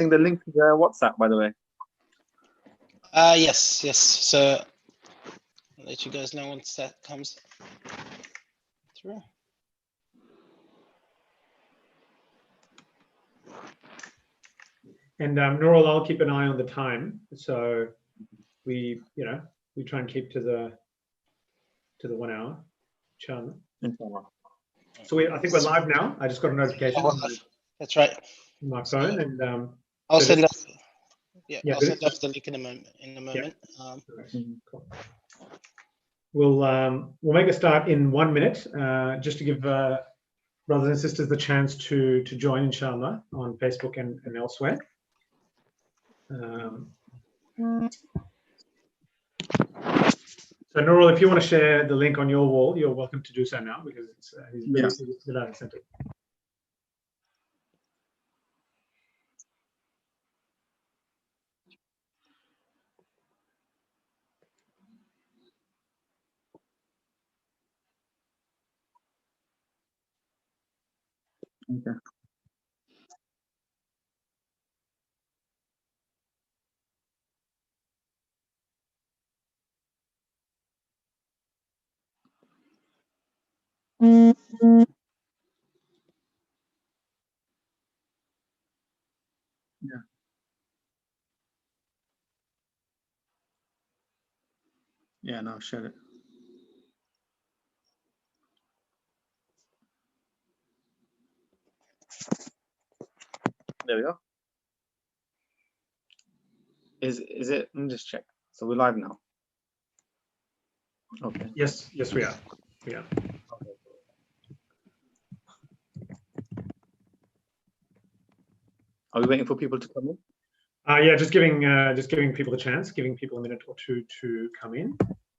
think the link to the WhatsApp, by the way. Yes. So I'll let you guys know once that comes through. And Nurul, I'll keep an eye on the time. So we try and keep to the 1 hour. Inshallah. So I think we're live now. I just got a notification. That's right. On my phone, and I'll so send this- off. Yeah, I'll send off the link in a moment. Cool. We'll make a start in 1 minute, just to give brothers and sisters the chance to join, inshallah, on Facebook and elsewhere. So Nurul, if you want to share the link on your wall, you're welcome to do so now, because it's sent it. Okay. Yeah. Yeah, no, share it. There we go. Is it? Let me just check. So we're live now. Okay. Yes, we are. Yeah. Are we waiting for people to come in? Yeah, just giving people the chance, giving people a minute or two to come in,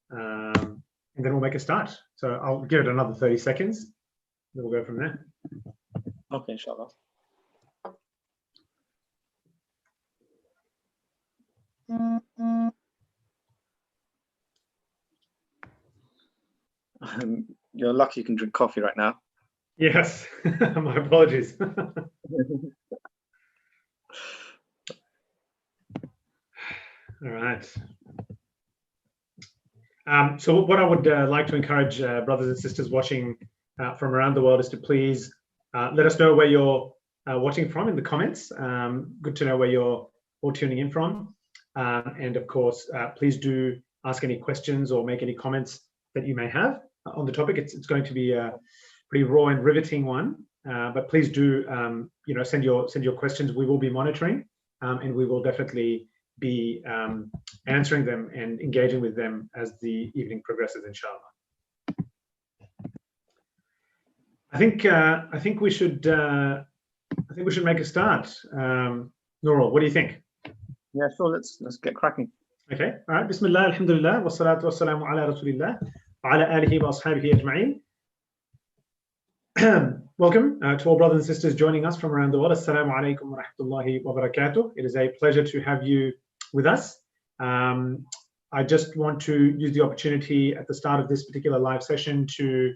and then we'll make a start. So I'll give it another 30 seconds, then we'll go from there. Okay, inshallah. You're lucky you can drink coffee right now. Yes, my apologies. All right. So what I would like to encourage brothers and sisters watching from around the world is to please let us know where you're watching from in the comments. Good to know where you're all tuning in from. And of course, please do ask any questions or make any comments that you may have on the topic. It's going to be a pretty raw and riveting one, but please do send your questions. We will be monitoring, and we will definitely be answering them and engaging with them as the evening progresses, inshallah. I think we should make a start. Nurul, what do you think? Yeah, sure. Let's get cracking. Okay. All right. Bismillah, alhamdulillah, wassalatu wassalamu ala rasulillah, wa ala alihi wa ashabihi ajma'in. Welcome to all brothers and sisters joining us from around the world. Assalamu alaikum wa rahmatullahi wa barakatuh. It is a pleasure to have you with us. I just want to use the opportunity at the start of this particular live session to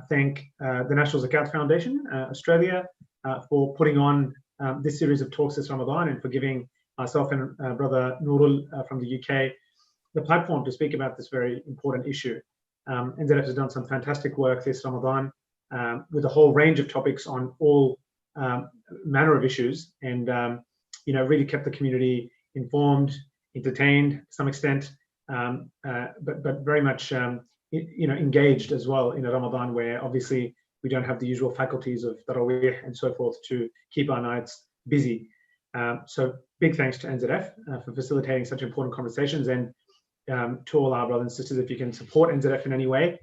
thank the National Zakat Foundation, Australia, for putting on this series of talks this Ramadan, and for giving myself and brother Nurul from the UK the platform to speak about this very important issue. NZF has done some fantastic work this Ramadan with a whole range of topics on all manner of issues, and really kept the community informed, entertained to some extent, but very much engaged as well in a Ramadan where obviously we don't have the usual faculties of Tarawih and so forth to keep our nights busy. So big thanks to NZF for facilitating such important conversations, and to all our brothers and sisters, if you can support NZF in any way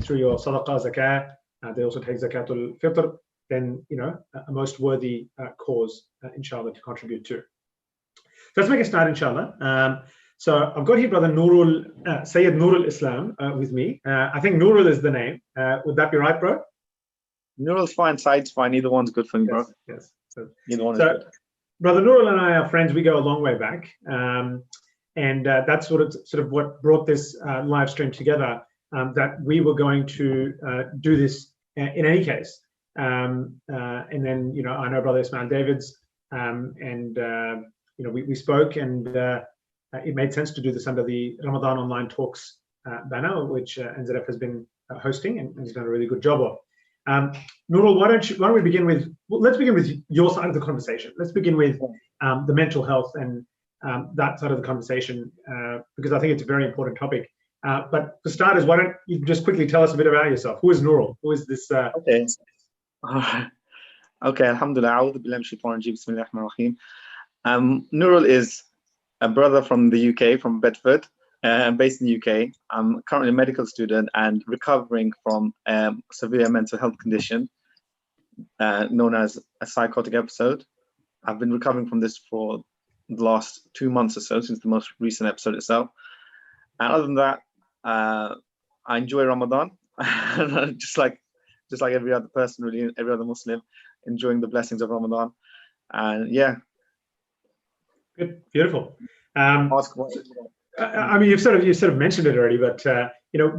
through your sadaqah, zakah, they also take zakatul fitr, then a most worthy cause, inshallah, to contribute to. So let's make a start, inshallah. So I've got here brother Nurul, Syed Nurul Islam with me. I think Nurul is the name. Would that be right, bro? Nurul's fine, Syed's fine. Either one's good for me, bro. Yes. So, Either one is good. Brother Nurul and I are friends. We go a long way back, and that's sort of what brought this live stream together. That we were going to do this in any case, and then I know brother Ismail David's we spoke, and it made sense to do this under the Ramadan Online Talks banner, which NZF has been hosting and has done a really good job of. Nurul, why don't we begin with, let's begin with your side of the conversation. Let's begin with the mental health and that side of the conversation, because I think it's a very important topic. But for starters, why don't you just quickly tell us a bit about yourself? Who is Nurul? Who is this? Okay. Okay, Alhamdulillah. A'udhu billahi minash shaitanir rajeem. Bismillahir rahmanir rahim. Nurul is a brother from the UK, from Bedford, based in the UK. I'm currently a medical student and recovering from severe mental health condition known as a psychotic episode. I've been recovering from this for the last 2 months or so, since the most recent episode itself. And other than that, I enjoy Ramadan, just like every other person, really, every other Muslim, enjoying the blessings of Ramadan. And yeah. Good, beautiful. Ask what. I mean, you've sort of mentioned it already, but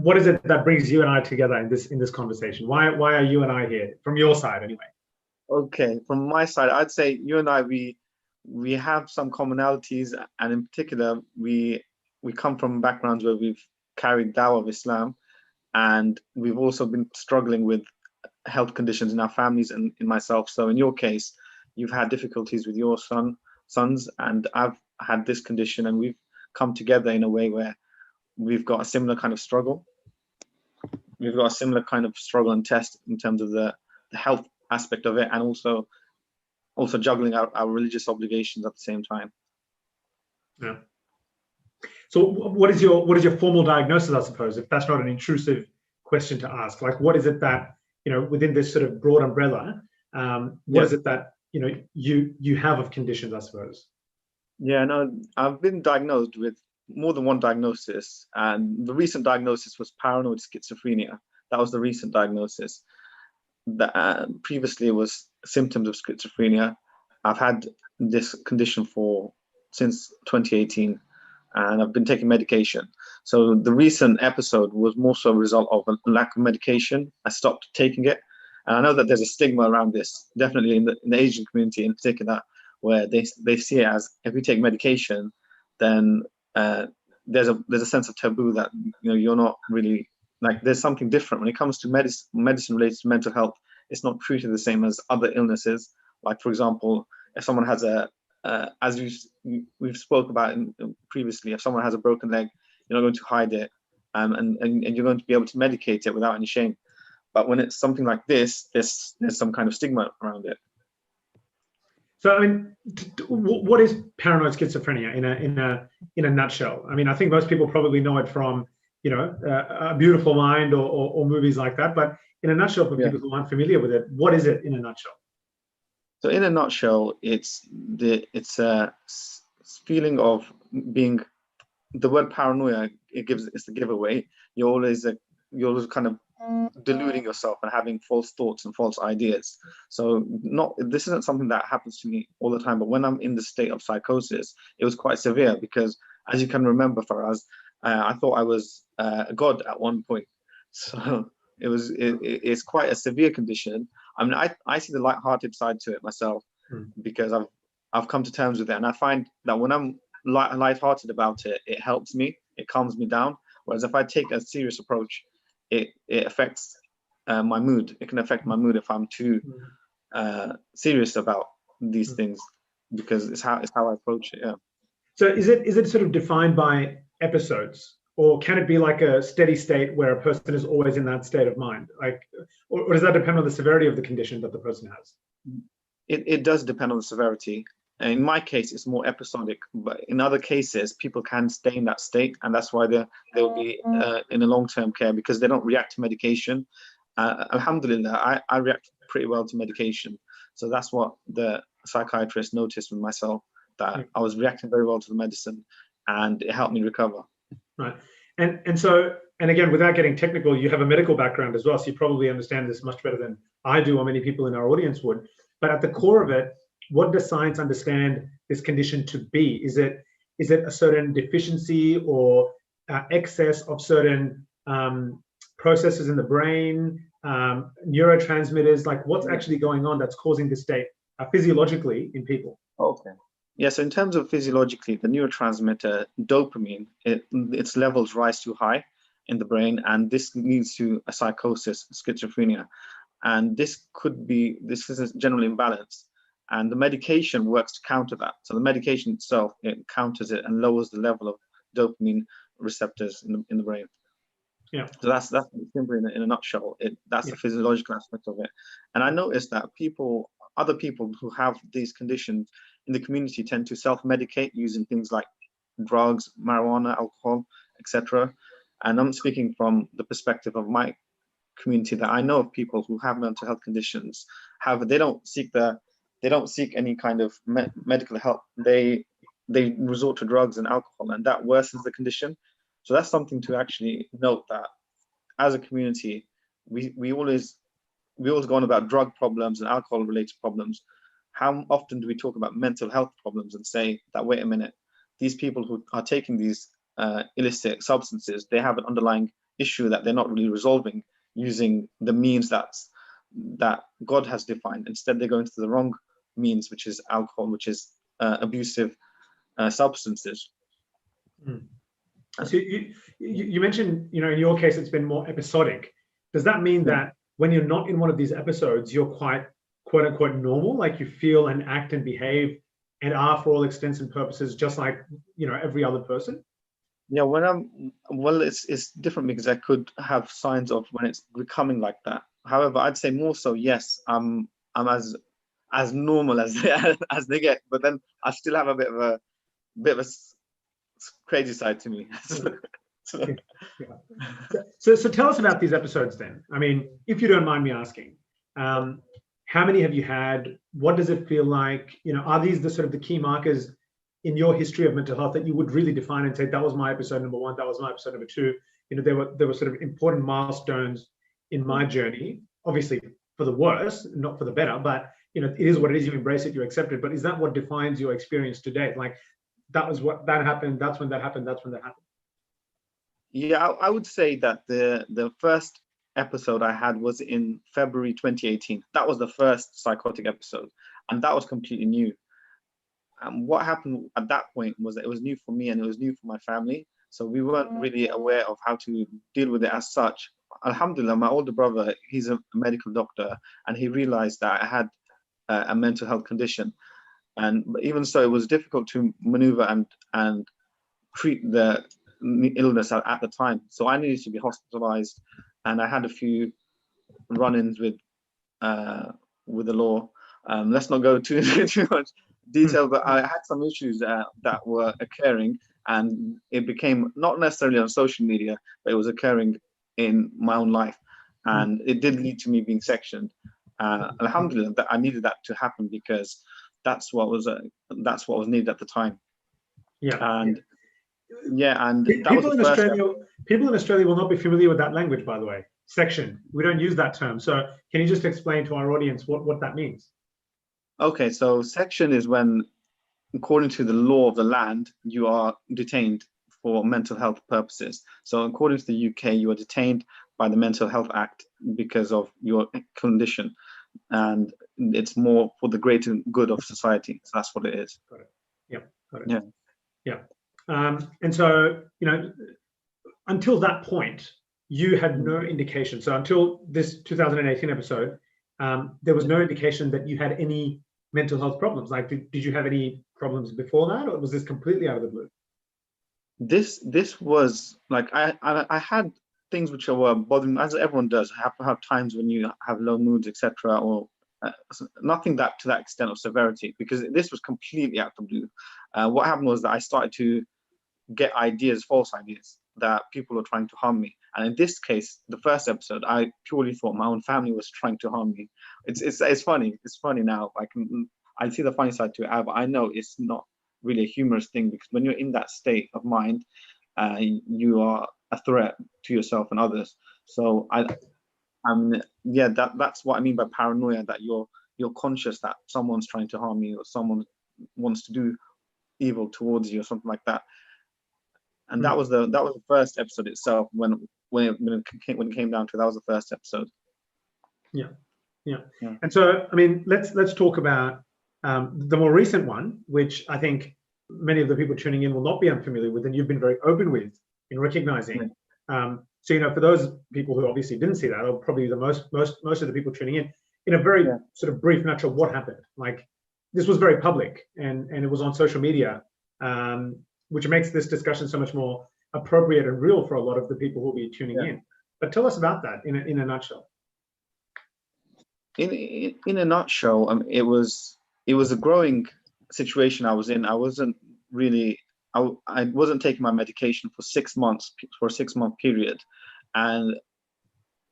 what is it that brings you and I together in this conversation? Why are you and I here, from your side anyway? Okay, from my side, I'd say you and I, we have some commonalities, and in particular, we come from backgrounds where we've carried dawah of Islam, and we've also been struggling with health conditions in our families and in myself. So in your case, you've had difficulties with your sons, and I've had this condition, and we've come together in a way where we've got a similar kind of struggle. We've got a similar kind of struggle and test in terms of the health aspect of it, and also juggling our religious obligations at the same time. Yeah. So what is your formal diagnosis, I suppose, if that's not an intrusive question to ask? Like, what is it that, within this sort of broad umbrella, what is it that, you have of conditions, I suppose? Yeah, no, I've been diagnosed with more than one diagnosis, and the recent diagnosis was paranoid schizophrenia. That was the recent diagnosis. Previously, it was symptoms of schizophrenia. I've had this condition since 2018, and I've been taking medication. So the recent episode was more so a result of a lack of medication. I stopped taking it, and I know that there's a stigma around this, definitely in the Asian community in particular, where they see it as, if you take medication, then there's a sense of taboo that you're not really, like, there's something different when it comes to medicine related to mental health. It's not treated the same as other illnesses. Like, for example, if someone has as we've spoke about previously, if someone has a broken leg, you're not going to hide it, and you're going to be able to medicate it without any shame. But when it's something like this, there's some kind of stigma around it. So, I mean, what is paranoid schizophrenia in a nutshell? I mean, I think most people probably know it from, A Beautiful Mind or movies like that. But in a nutshell, for people who aren't familiar with it, what is it in a nutshell? So, in a nutshell, it's a feeling of being. The word paranoia, it's the giveaway. You're always kind of deluding yourself and having false thoughts and false ideas. So this isn't something that happens to me all the time, but when I'm in the state of psychosis, it was quite severe, because as you can remember, Faraz, I thought I was a god at one point. So it's quite a severe condition. I mean, I see the light-hearted side to it myself, because I've come to terms with it, and I find that when I'm light-hearted about it, it helps me, it calms me down. Whereas if I take a serious approach, it affects my mood. It can affect my mood if I'm too serious about these things, because it's how I approach it. Yeah. So is it sort of defined by episodes, or can it be like a steady state where a person is always in that state of mind? Like, or does that depend on the severity of the condition that the person has? It does depend on the severity. And in my case, it's more episodic, but in other cases, people can stay in that state, and that's why they'll be in a long-term care, because they don't react to medication. Alhamdulillah, I react pretty well to medication. So that's what the psychiatrist noticed with myself, that I was reacting very well to the medicine, and it helped me recover. Right. And again, without getting technical, you have a medical background as well, so you probably understand this much better than I do, or many people in our audience would. But at the core of it, what does science understand this condition to be? Is it a certain deficiency or excess of certain processes in the brain, neurotransmitters? Like, what's actually going on that's causing this state physiologically in people? Okay. Yes, in terms of physiologically, the neurotransmitter dopamine, its levels rise too high in the brain, and this leads to a psychosis, schizophrenia. And this is a general imbalance. And the medication works to counter that. So the medication itself, it counters it and lowers the level of dopamine receptors in the brain. Yeah. So that's simply in a nutshell. That's the physiological aspect of it. And I noticed that other people who have these conditions in the community tend to self-medicate using things like drugs, marijuana, alcohol, etc. And I'm speaking from the perspective of my community, that I know of people who have mental health conditions. However, they don't seek any kind of medical help. They resort to drugs and alcohol, and that worsens the condition. So that's something to actually note, that as a community, we always go on about drug problems and alcohol related problems. How often do we talk about mental health problems and say that, wait a minute, these people who are taking these illicit substances, they have an underlying issue that they're not really resolving using the means that God has defined. Instead, they're going to the wrong means, which is alcohol, which is abusive substances. So you mentioned, in your case, it's been more episodic. Does that mean that when you're not in one of these episodes, you're quite, quote unquote, normal, like you feel and act and behave and are, for all extents and purposes, just like, every other person? Yeah, it's different, because I could have signs of when it's becoming like that. However, I'd say more so, yes, I'm as normal as they get, but then I still have a bit of a crazy side to me. So tell us about these episodes then. I mean, if you don't mind me asking, how many have you had? What does it feel like? Are these the sort of the key markers in your history of mental health that you would really define and say, that was my episode number 1, that was my episode number 2? There were sort of important milestones in my journey, obviously for the worse, not for the better, but it is what it is. You embrace it, you accept it. But is that what defines your experience today? Like, that was what that happened, that's when that happened, that's when that happened? Yeah, I would say that the first episode I had was in February 2018. That was the first psychotic episode, and that was completely new. And what happened at that point was that it was new for me and it was new for my family. So we weren't really aware of how to deal with it as such. Alhamdulillah, my older brother, he's a medical doctor, and he realized that I had a mental health condition. And even so, it was difficult to maneuver and treat the illness at the time. So I needed to be hospitalized, and I had a few run-ins with the law. Let's not go too much detail, but I had some issues that were occurring, and it became not necessarily on social media, but it was occurring in my own life, and it did lead to me being sectioned. Alhamdulillah, that I needed that to happen, because that's what was needed at the time. And that was the first. People in Australia will not be familiar with that language, by the way. Section. We don't use that term. So can you just explain to our audience what that means? Okay, so section is when, according to the law of the land, you are detained for mental health purposes. So according to the UK, you are detained by the Mental Health Act because of your condition, and it's more for the greater good of society. So that's what it is. Got it. Yeah. Got it. Yeah. And so, until that point, you had no indication. So until this 2018 episode, there was no indication that you had any mental health problems. Like, did you have any problems before that, or was this completely out of the blue? This was like, I had things which were bothering, as everyone does. Have times when you have low moods, etc., or nothing to that extent of severity, because this was completely out of the blue. What happened was that I started to get false ideas, that people were trying to harm me. And in this case, the first episode, I purely thought my own family was trying to harm me. It's funny. It's funny now. I see the funny side to it, but I know it's not really a humorous thing, because when you're in that state of mind, you are a threat to yourself and others. So that's what I mean by paranoia, that you're conscious that someone's trying to harm you, or someone wants to do evil towards you, or something like that. And that was the first episode itself. When it came down to it, that was the first episode. Yeah. And so, I mean, let's talk about The more recent one, which I think many of the people tuning in will not be unfamiliar with, and you've been very open with in recognizing. So, you know, for those people who obviously didn't see that, or probably the most of the people tuning in a very sort of brief nutshell, what happened? Like, this was very public, and it was on social media, which makes this discussion so much more appropriate and real for a lot of the people who will be tuning in. But tell us about that in a nutshell. In a nutshell, it was a growing situation I was in. I wasn't really, I wasn't taking my medication for 6 months, for a 6-month period. And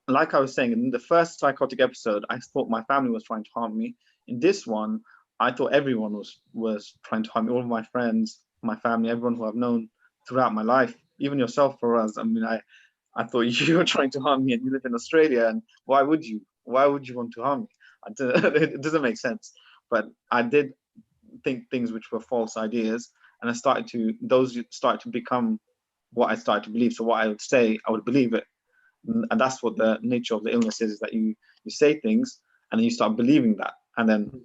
like I was saying, in the first psychotic episode, I thought my family was trying to harm me. In this one, I thought everyone was trying to harm me, all of my friends, my family, everyone who I've known throughout my life, even yourself, Faraz. I mean, I thought you were trying to harm me, and you live in Australia, and why would you want to harm me? It doesn't make sense. But I did think things which were false ideas, and those started to become what I started to believe. So what I would say, I would believe it. And that's what the nature of the illness is that you say things and then you start believing that. And then,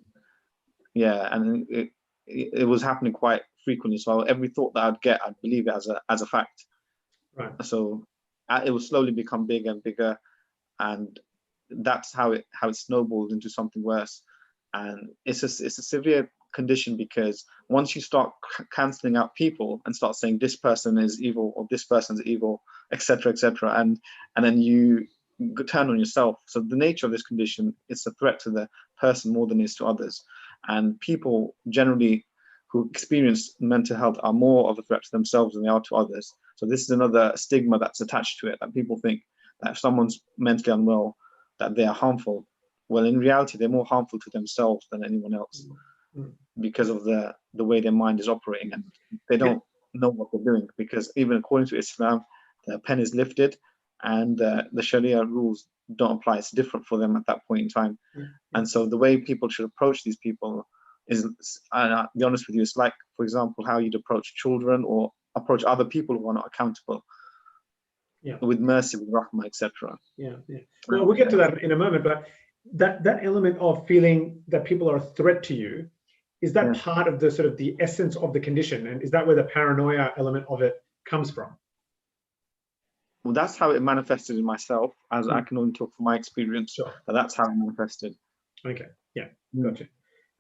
and it was happening quite frequently. So every thought that I'd get, I'd believe it as a fact. Right. So it would slowly become bigger and bigger. And that's how it snowballed into something worse. And it's a severe condition, because once you start canceling out people and start saying this person is evil or this person's evil, etc., and then you turn on yourself. So the nature of this condition is a threat to the person more than it is to others. And people generally who experience mental health are more of a threat to themselves than they are to others. So this is another stigma that's attached to it, that people think that if someone's mentally unwell, that they are harmful. Well, in reality, they're more harmful to themselves than anyone else, because of the way their mind is operating, and they don't know what they're doing, because even according to Islam, the pen is lifted and the Sharia rules don't apply. It's different for them at that point in time. And so the way people should approach these people is, I'll be honest with you, it's like, for example, how you'd approach children or approach other people who are not accountable. With mercy, with rahmah, etc. Well, we'll get to that in a moment, but that element of feeling that people are a threat to you, is that part of the sort of the essence of the condition, and is that where the paranoia element of it comes from? Well, that's how it manifested in myself, as I can only talk from my experience. But that's how it manifested. Okay, gotcha.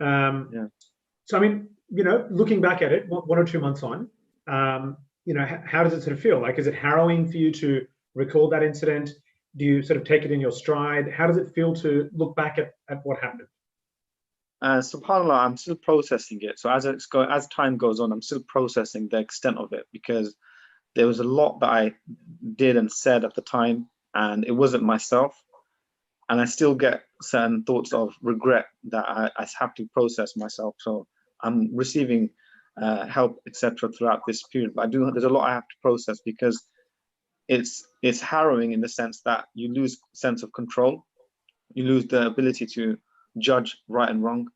So I mean, you know, looking back at it, 1 or 2 months on, you know, how does it sort of feel? Like, is it harrowing for you to recall that incident? Do you sort of take it in your stride? How does it feel to look back at what happened? SubhanAllah, I'm still processing it. So as time goes on, I'm still processing the extent of it, because there was a lot that I did and said at the time, and it wasn't myself. And I still get certain thoughts of regret that I have to process myself. So I'm receiving help, etc., throughout this period. But there's a lot I have to process, because it's harrowing in the sense that you lose sense of control, you lose the ability to judge right and wrong.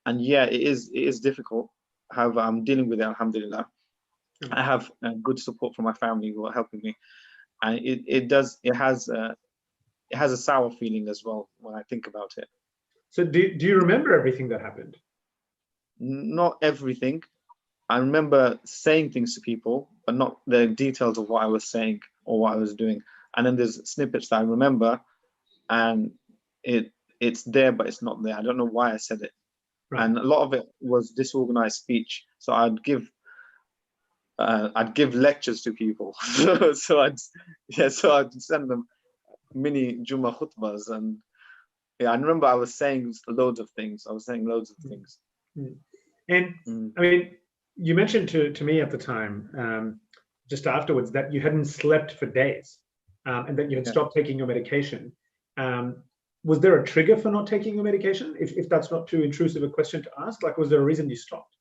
And it is difficult. However, I'm dealing with it, alhamdulillah. I have good support from my family who are helping me, and it has a sour feeling as well when I think about it. So do you remember everything that happened? Not everything. I remember saying things to people, but not the details of what I was saying or what I was doing. And then there's snippets that I remember, and it's there, but it's not there. I don't know why I said it. Right. And a lot of it was disorganized speech. So I'd give lectures to people. so I'd send them mini Juma khutbas, and I remember I was saying loads of things. And I mean, you mentioned to me at the time, just afterwards, that you hadn't slept for days, and that you had stopped taking your medication. Was there a trigger for not taking your medication? If that's not too intrusive a question to ask, like, was there a reason you stopped?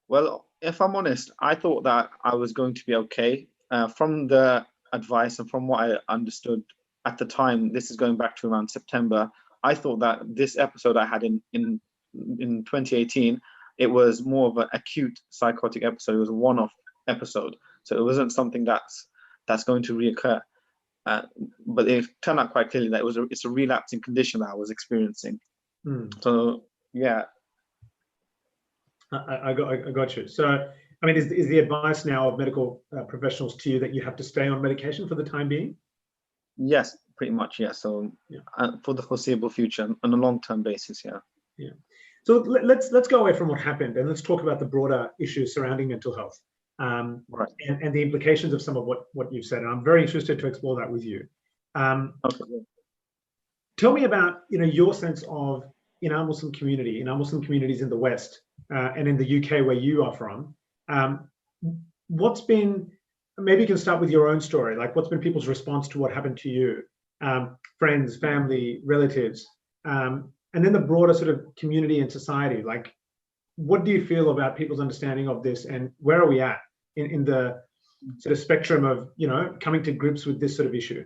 Well, if I'm honest, I thought that I was going to be okay. From the advice and from what I understood at the time, this is going back to around September, I thought that this episode I had in 2018, it was more of an acute psychotic episode. It was a one-off episode. So it wasn't something that's going to reoccur. But it turned out quite clearly that it's a relapsing condition that I was experiencing. So I got you. So, I mean, is the advice now of medical professionals to you that you have to stay on medication for the time being? Yes, pretty much. Yeah. So for the foreseeable future, on a long-term basis. Yeah. Yeah. So let's go away from what happened and let's talk about the broader issues surrounding mental health, Right. and the implications of some of what you've said. And I'm very interested to explore that with you. Okay. Tell me about your sense of, in our Muslim community, in our Muslim communities in the West, and in the UK where you are from, what's been, maybe you can start with your own story, like what's been people's response to what happened to you, friends, family, relatives, and then the broader sort of community and society. Like, what do you feel about people's understanding of this, and where are we at in the sort of spectrum of coming to grips with this sort of issue?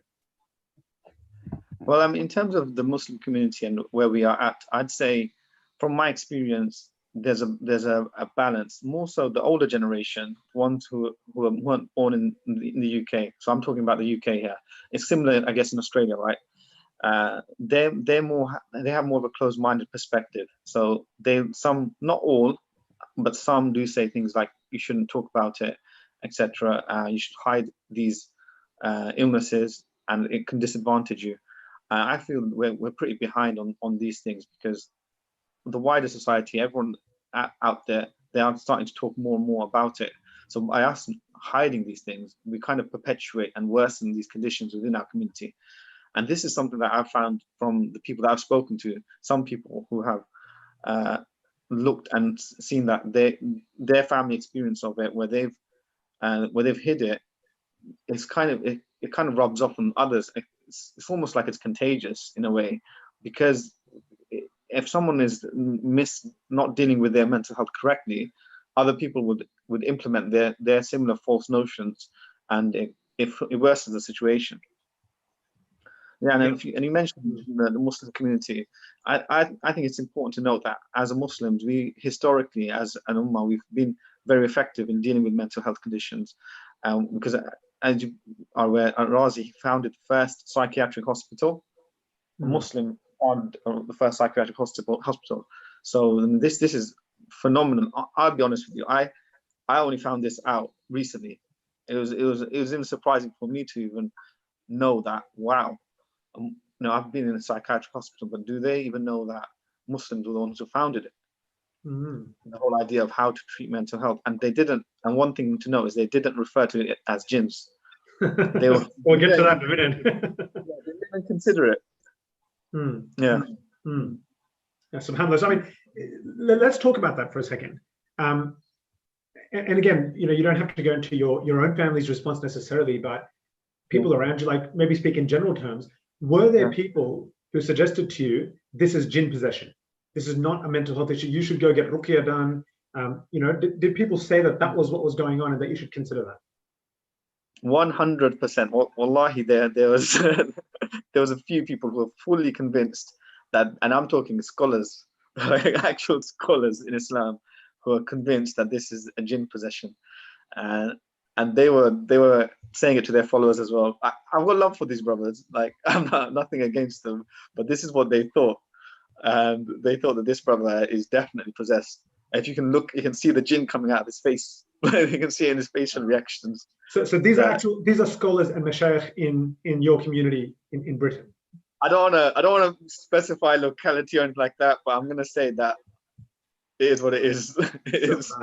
Well, I mean, in terms of the Muslim community and where we are at, I'd say, from my experience, there's a balance. More so, the older generation, ones who weren't born in the UK. So I'm talking about the UK here. It's similar, I guess, in Australia, right? They have more of a closed-minded perspective. So some, not all, but some do say things like you shouldn't talk about it, etc. You should hide these illnesses, and it can disadvantage you. I feel we're pretty behind on these things, because the wider society, everyone out there, they are starting to talk more and more about it. So by us hiding these things, we kind of perpetuate and worsen these conditions within our community. And this is something that I've found from the people that I've spoken to. Some people who have looked and seen that their family experience of it, where they've hid it, it's kind of it kind of rubs off on others. It's almost like it's contagious in a way, because if someone is not dealing with their mental health correctly, other people would implement their similar false notions, and it worsens the situation. Yeah, and you mentioned the Muslim community. I think it's important to note that as a Muslims, we historically, as an ummah, we've been very effective in dealing with mental health conditions, because as you are aware, Razi founded the first psychiatric hospital. A Muslim founded the first psychiatric hospital. So this is phenomenal. I'll be honest with you. I only found this out recently. It was even surprising for me to even know that. Wow. I've been in a psychiatric hospital, but do they even know that Muslims were the ones who founded it? The whole idea of how to treat mental health, and they didn't. And one thing to know is they didn't refer to it as jinns. We'll get to that in a minute. They didn't consider it. Yeah. Yeah, subhanAllah. So, I mean, let's talk about that for a second. And again, you don't have to go into your own family's response necessarily, but people around you, like, maybe speak in general terms. Were there people who suggested to you, this is jinn possession? This is not a mental health issue. You should go get ruqya done. Did people say that was what was going on and that you should consider that? 100%. Wallahi, there was there was a few people who were fully convinced that, and I'm talking scholars, actual scholars in Islam, who are convinced that this is a jinn possession, and they were saying it to their followers as well. I've got love for these brothers. Like, I'm nothing against them, but this is what they thought, and they thought that this brother is definitely possessed. If you can look, you can see the jinn coming out of his face. You can see in his facial reactions. So these are scholars and mashayikh in your community in Britain. I don't want to specify locality or anything like that, but I'm gonna say that it is what it is. It is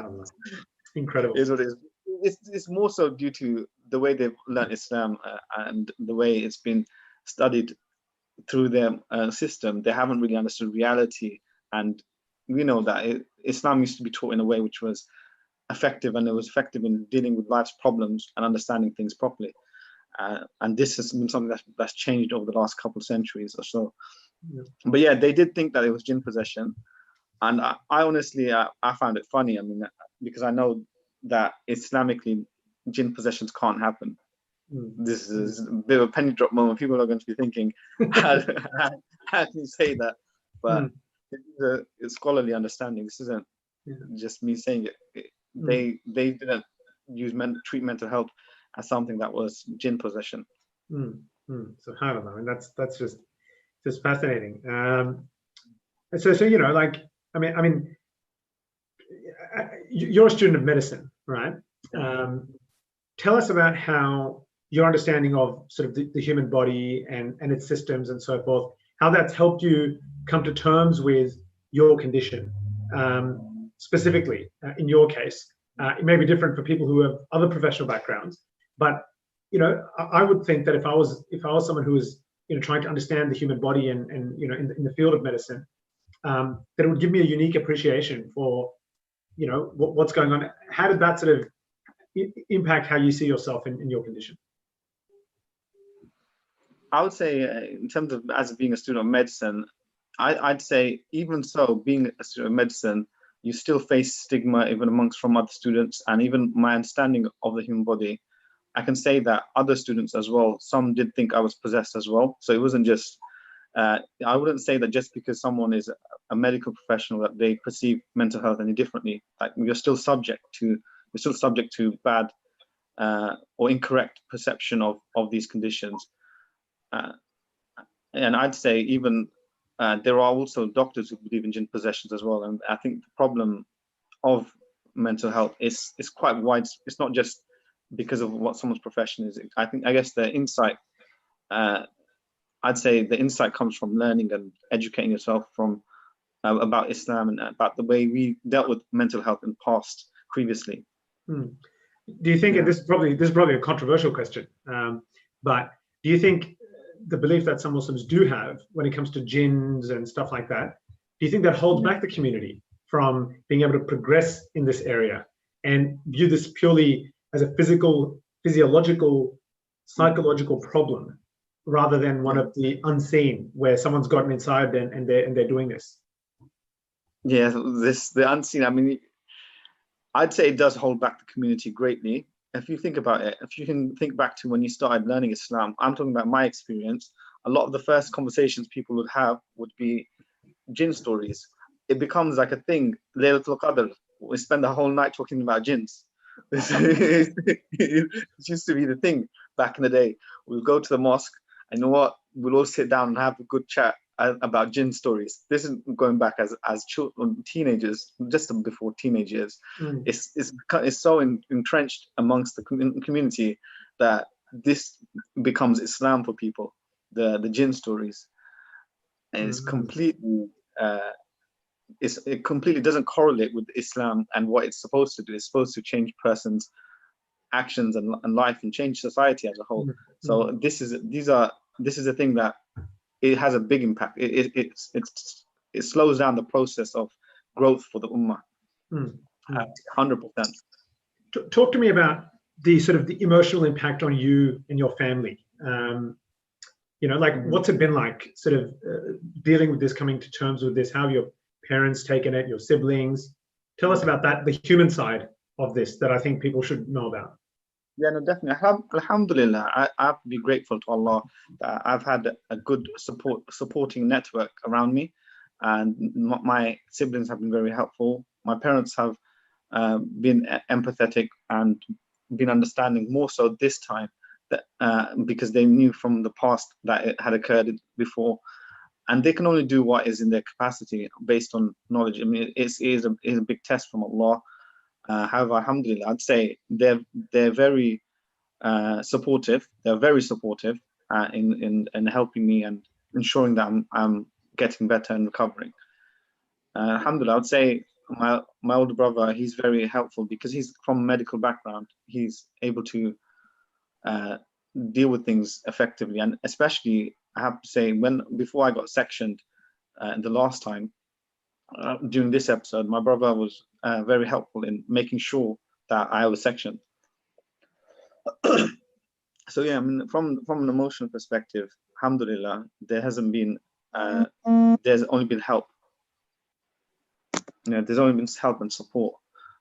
incredible. It is what it is. It's more so due to the way they've learned Islam, and the way it's been studied through their system. They haven't really understood reality, and we know that Islam used to be taught in a way which was effective, and it was effective in dealing with life's problems and understanding things properly. And this has been something that's changed over the last couple of centuries or so. But yeah, they did think that it was jinn possession, and I honestly I found it funny. I mean, because I know that Islamically jinn possessions can't happen. This is a bit of a penny drop moment. People are going to be thinking, how can you say that? But it's a scholarly understanding. This isn't just me saying it. They didn't treat mental health as something that was jinn possession. SubhanAllah. I mean, that's just fascinating. So like, I mean, you're a student of medicine, right? Tell us about how your understanding of sort of the human body and its systems and so forth, how that's helped you come to terms with your condition. Specifically, in your case, it may be different for people who have other professional backgrounds, but you know, I would think that if I was someone who was, you know, trying to understand the human body and you know, in the field of medicine, that it would give me a unique appreciation for, you know, what's going on. How did that sort of impact how you see yourself in your condition? I would say, in terms of as being a student of medicine, I'd say even so, being a student of medicine, you still face stigma even amongst from other students, and even my understanding of the human body. I can say that other students as well, some did think I was possessed as well. So it wasn't just, I wouldn't say that just because someone is a medical professional that they perceive mental health any differently. Like you're still subject to bad or incorrect perception of these conditions. And I'd say even there are also doctors who believe in jinn possessions as well. And I think the problem of mental health is quite wide. It's not just because of what someone's profession is. I guess the insight, I'd say the insight comes from learning and educating yourself from about Islam and about the way we dealt with mental health in past previously. Do you think, and this is probably a controversial question, but do you think the belief that some Muslims do have when it comes to jinns and stuff like that, do you think that holds back the community from being able to progress in this area and view this purely as a physiological, psychological problem rather than one of the unseen where someone's gotten inside and they're doing this? Yeah, the unseen, I mean, I'd say it does hold back the community greatly. If you think about it, if you can think back to when you started learning Islam, I'm talking about my experience, a lot of the first conversations people would have would be jinn stories. It becomes like a thing, Laylatul Qadr. We spend the whole night talking about jinns. It used to be the thing back in the day. We'll go to the mosque, and you know what? We'll all sit down and have a good chat about jinn stories. This is going back as children, teenagers, just before teenage years. It's so entrenched amongst the community that this becomes Islam for people. The jinn stories, and it's completely. It completely doesn't correlate with Islam and what it's supposed to do. It's supposed to change person's actions and life and change society as a whole. So this is a thing that it has a big impact. It slows down the process of growth for the ummah. 100%. Talk to me about the sort of the emotional impact on you and your family. You know, like what's it been like sort of dealing with this, coming to terms with this? How have your parents taken it, your siblings? Tell us about that, the human side of this that I think people should know about. Yeah, no, definitely. Alhamdulillah, I have to be grateful to Allah that I've had a good supporting network around me, and my siblings have been very helpful. My parents have been empathetic and been understanding more so this time, that because they knew from the past that it had occurred before, and they can only do what is in their capacity based on knowledge. I mean, it is a big test from Allah. However, alhamdulillah, I'd say they're very supportive. They're very supportive in helping me and ensuring that I'm getting better and recovering. Alhamdulillah, I'd say my older brother, he's very helpful because he's from a medical background. He's able to deal with things effectively, and especially I have to say, before I got sectioned the last time, during this episode, my brother was very helpful in making sure that I was sectioned. So yeah, I mean, from an emotional perspective, alhamdulillah, there hasn't been there's only been help. You know, there's only been help and support.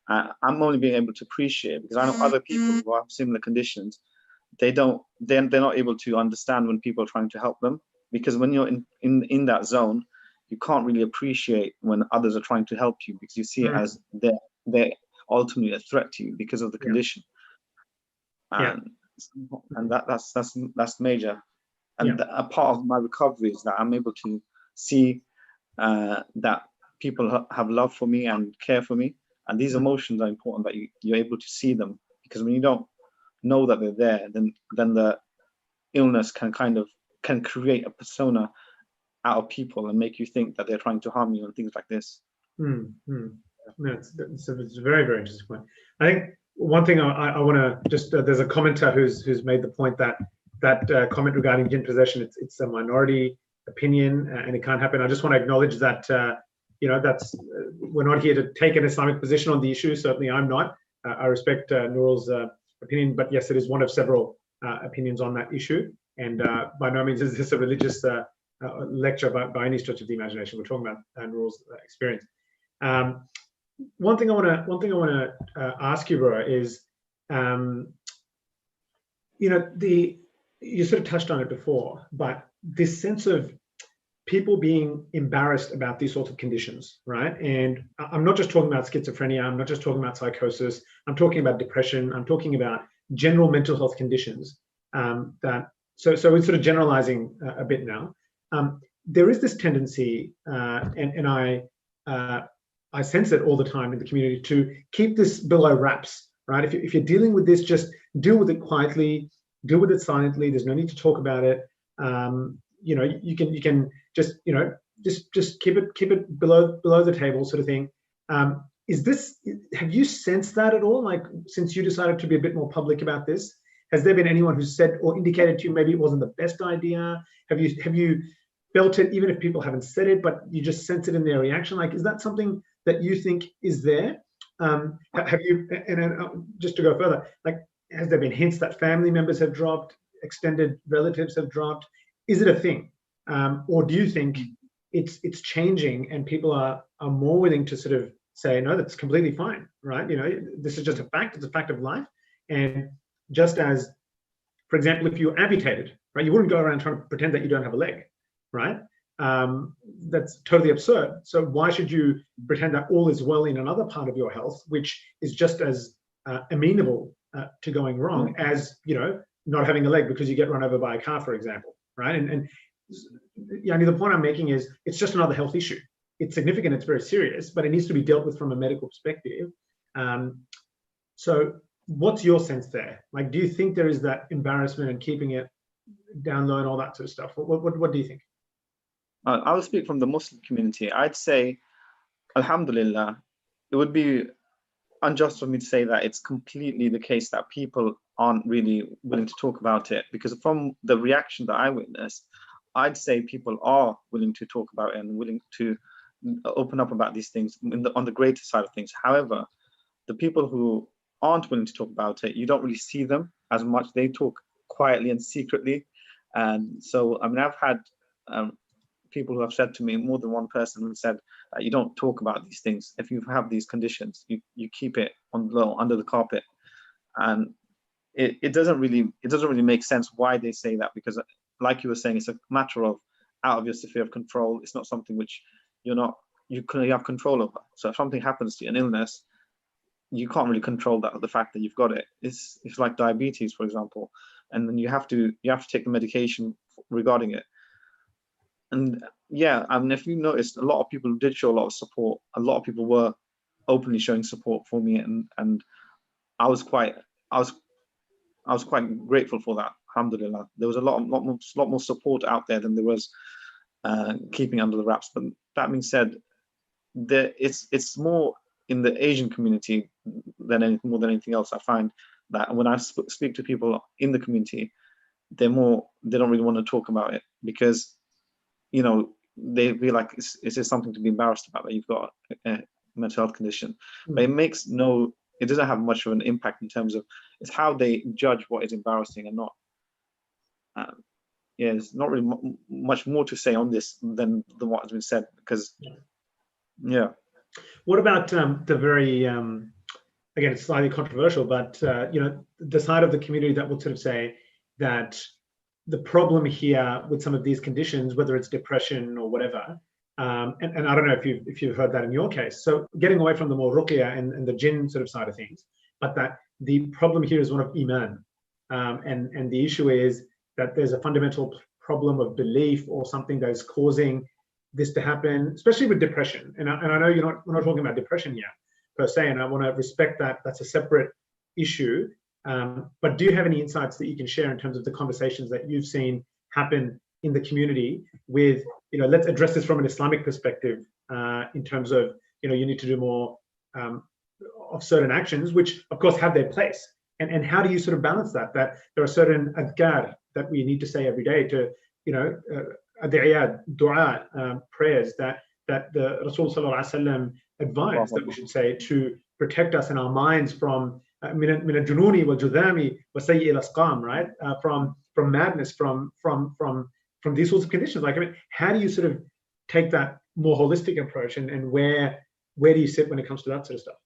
I'm only being able to appreciate, because I know other people who have similar conditions, they're not able to understand when people are trying to help them, because when you're in that zone, you can't really appreciate when others are trying to help you, because you see it as they're ultimately a threat to you because of the condition. And that's major. And a part of my recovery is that I'm able to see that people have love for me and care for me, And these emotions are important that you're able to see them, because when you don't know that they're there, then the illness can create a persona out of people and make you think that they're trying to harm you and things like this. No, it's a very, very interesting point. I think one thing I want to just there's a commenter who's made the point that comment regarding jinn possession, it's a minority opinion and it can't happen. I just want to acknowledge that that's we're not here to take an Islamic position on the issue. Certainly, I'm not. I respect Nurul's opinion, but yes, it is one of several opinions on that issue. And by no means is this a religious lecture by any stretch of the imagination. We're talking about Nurul's experience. One thing I want to ask you, bro, is you sort of touched on it before, but this sense of people being embarrassed about these sorts of conditions, right? And I'm not just talking about schizophrenia. I'm not just talking about psychosis. I'm talking about depression. I'm talking about general mental health conditions. So we're sort of generalizing a bit now. There is this tendency, and I sense it all the time in the community, to keep this below wraps, right? If you're dealing with this, just deal with it quietly, deal with it silently. There's no need to talk about it. You can just just keep it below the table, sort of thing. Have you sensed that at all? Like, since you decided to be a bit more public about this, has there been anyone who said or indicated to you maybe it wasn't the best idea? Have you felt it, even if people haven't said it, but you just sense it in their reaction? Like, is that something that you think is there? Have you, and just to go further, like, has there been hints that family members have dropped, extended relatives have dropped? Is it a thing? Or do you think it's changing and people are more willing to sort of say, no, that's completely fine, right? This is just a fact, it's a fact of life. And just as, for example, if you're amputated, right, you wouldn't go around trying to pretend that you don't have a leg, right? That's totally absurd. So why should you pretend that all is well in another part of your health, which is just as amenable to going wrong as, not having a leg because you get run over by a car, for example, right? And the point I'm making is it's just another health issue. It's significant, it's very serious, but it needs to be dealt with from a medical perspective. So what's your sense there? Like, do you think there is that embarrassment and keeping it down low and all that sort of stuff? What do you think? I will speak from the Muslim community. I'd say, alhamdulillah, it would be unjust for me to say that it's completely the case that people aren't really willing to talk about it, because from the reaction that I witnessed, I'd say people are willing to talk about it and willing to open up about these things on the greater side of things. However, the people who aren't willing to talk about it, you don't really see them as much. They talk quietly and secretly. And so, I mean, I've had people who have said to me, more than one person who said that you don't talk about these things. If you have these conditions, you keep it on low, under the carpet. And it doesn't really make sense why they say that, because like you were saying, it's a matter of out of your sphere of control. It's not something which you have control over. So if something happens to you, an illness, you can't really control the fact that you've got it. It's like diabetes, for example, and then you have to take the medication regarding it. And yeah, I mean, if you noticed, a lot of people did show a lot of support. A lot of people were openly showing support for me, and I was quite grateful for that. Alhamdulillah, there was a lot more support out there than there was keeping under the wraps. But that being said, it's more in the Asian community more than anything else. I find that when I speak to people in the community, they don't really want to talk about it, because they feel like it's just something to be embarrassed about, that you've got a mental health condition. But it doesn't have much of an impact in terms of it's how they judge what is embarrassing and not. There's not really much more to say on this than what has been said, because What about the very again, it's slightly controversial, but the side of the community that will sort of say that the problem here with some of these conditions, whether it's depression or whatever, and I don't know if you've heard that in your case. So getting away from the more ruqya and the jinn sort of side of things, but that the problem here is one of iman, and the issue is that there's a fundamental problem of belief or something that is causing this to happen, especially with depression. And I know we're not talking about depression here, per se, and I want to respect that. That's a separate issue. But do you have any insights that you can share in terms of the conversations that you've seen happen in the community with, let's address this from an Islamic perspective, in terms of, you need to do more of certain actions, which of course have their place. And how do you sort of balance that there are certain adhkar that we need to say every day to, ad'iyat, dua, prayers that the Rasul sallallahu alaihi wasallam advised that we should say to protect us in our minds from min al-jununi wal judami wa sayyi al-asqam, right? From madness, from these sorts of conditions. Like, I mean, how do you sort of take that more holistic approach, and where do you sit when it comes to that sort of stuff?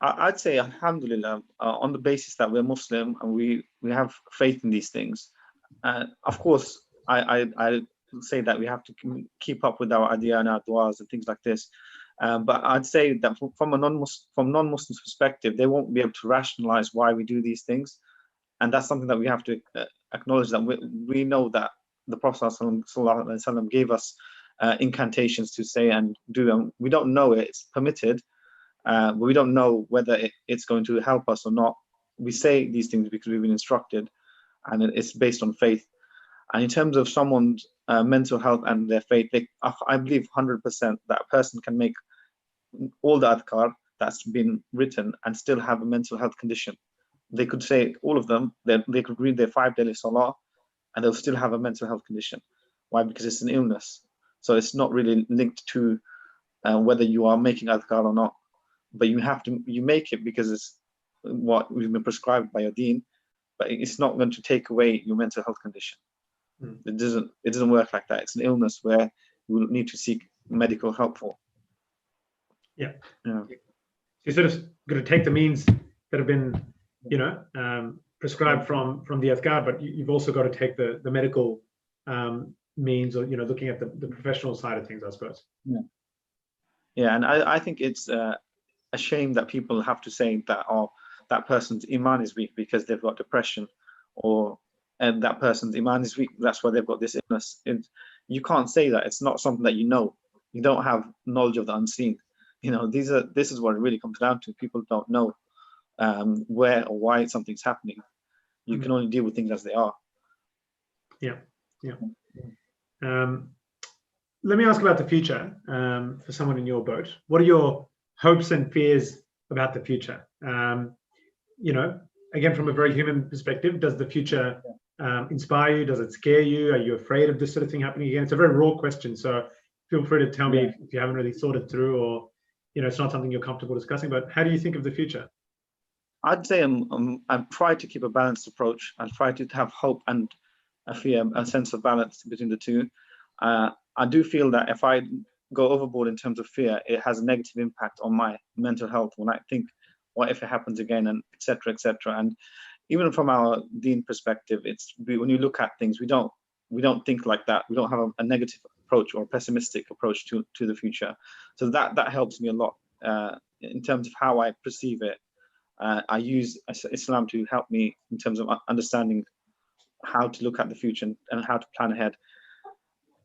I'd say, alhamdulillah, on the basis that we're Muslim and we have faith in these things. Of course, I say that we have to keep up with our adiyah and our du'as and things like this. But I'd say that from non-Muslims' perspective, they won't be able to rationalize why we do these things. And that's something that we have to acknowledge, that we know that the Prophet ﷺ gave us incantations to say and do. And we don't know it's permitted, but we don't know whether it's going to help us or not. We say these things because we've been instructed, and it's based on faith. And in terms of someone's mental health and their faith, I believe 100% that a person can make all the adhkar that's been written and still have a mental health condition. They could say all of them, they could read their 5 daily salah, and they'll still have a mental health condition. Why? Because it's an illness. So it's not really linked to whether you are making adhkar or not. But you make it because it's what we've been prescribed by your deen, but it's not going to take away your mental health condition. It doesn't work like that. It's an illness where you will need to seek medical help for. Yeah. You sort of got to take the means that have been, prescribed from the adhkar, but you've also got to take the medical means, or looking at the professional side of things, I suppose. Yeah, and I think it's a shame that people have to say that that person's iman is weak because they've got depression, and that person's iman is weak, that's why they've got this illness. You can't say that. It's not something that you know. You don't have knowledge of the unseen. This is what it really comes down to. People don't know where or why something's happening. You can only deal with things as they are. Yeah. Let me ask about the future for someone in your boat. What are your hopes and fears about the future? Again, from a very human perspective, does the future inspire you? Does it scare you? Are you afraid of this sort of thing happening again? It's a very raw question, so feel free to tell me if you haven't really thought it through, or it's not something you're comfortable discussing. But how do you think of the future? I'd say I've tried to keep a balanced approach. I've tried to have hope and a sense of balance between the two. I do feel that if I go overboard in terms of fear, it has a negative impact on my mental health when I think, what if it happens again, and etc., etc. And even from our deen perspective, when you look at things, we don't think like that. We don't have a negative approach or a pessimistic approach to the future. So that helps me a lot in terms of how I perceive it. I use Islam to help me in terms of understanding how to look at the future and how to plan ahead.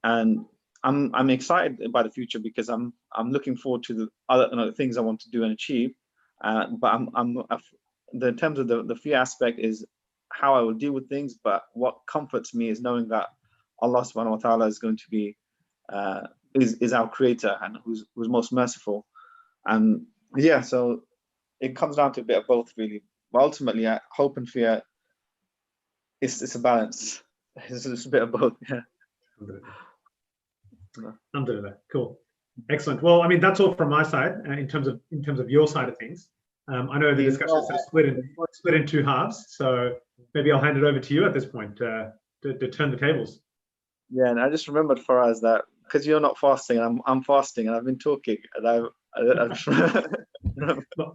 And I'm excited by the future because I'm looking forward to the other things I want to do and achieve. But in terms of the fear aspect is how I will deal with things. But what comforts me is knowing that Allah subhanahu wa ta'ala is going to be is our creator and who's most merciful. And so it comes down to a bit of both, really. But ultimately, hope and fear, it's a balance. It's a bit of both. Yeah. Alhamdulillah. Cool. Excellent. Well, I mean, that's all from my side in terms of your side of things. I know the discussion is split in two halves, so maybe I'll hand it over to you at this point to turn the tables. Yeah, and I just remembered, Faraz, that because you're not fasting, I'm fasting, and I've been talking, and I've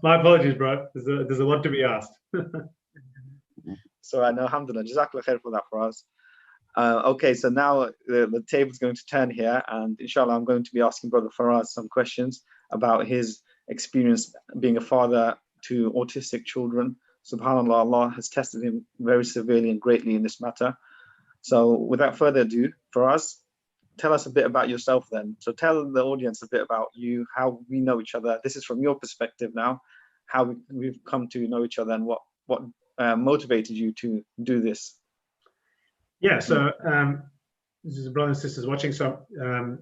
My apologies, bro. There's a lot to be asked. So I know, alhamdulillah, jazakallah khair for that, Faraz. Okay, so now the table's going to turn here, and inshallah, I'm going to be asking Brother Faraz some questions about his experience being a father to autistic children. SubhanAllah, Allah has tested him very severely and greatly in this matter. So without further ado, Faraz, tell us a bit about yourself then. So tell the audience a bit about you, how we know each other. This is from your perspective now, how we've come to know each other, and what motivated you to do this. Yeah, so this is brothers and sisters watching. So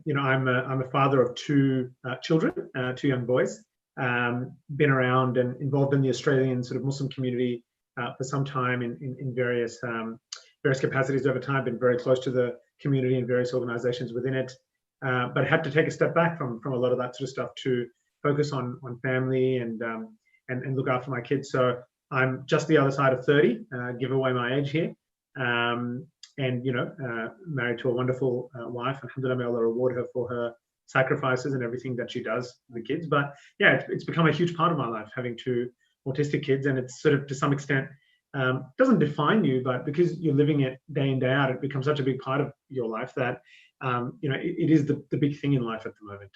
you know, I'm a father of two children, two young boys. Been around and involved in the Australian sort of Muslim community for some time in various capacities over time. Been very close to the community and various organisations within it, but had to take a step back from a lot of that sort of stuff to focus on family and look after my kids. So I'm just the other side of 30. Give away my age here. And you know, married to a wonderful wife. Alhamdulillah, may Allah reward her for her sacrifices and everything that she does for the kids. But yeah, it's become a huge part of my life, having two autistic kids, and it's sort of to some extent doesn't define you, but because you're living it day in, day out, it becomes such a big part of your life that you know, it is the big thing in life at the moment.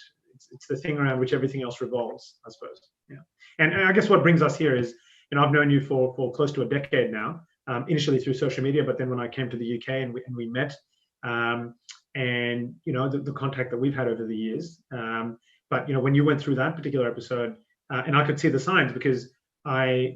It's the thing around which everything else revolves, I suppose. Yeah, and I guess what brings us here is, you know, I've known you for close to a decade now. Initially through social media, but then when I came to the UK and we met, and you know, the contact that we've had over the years. But you know, when you went through that particular episode, and I could see the signs, because I've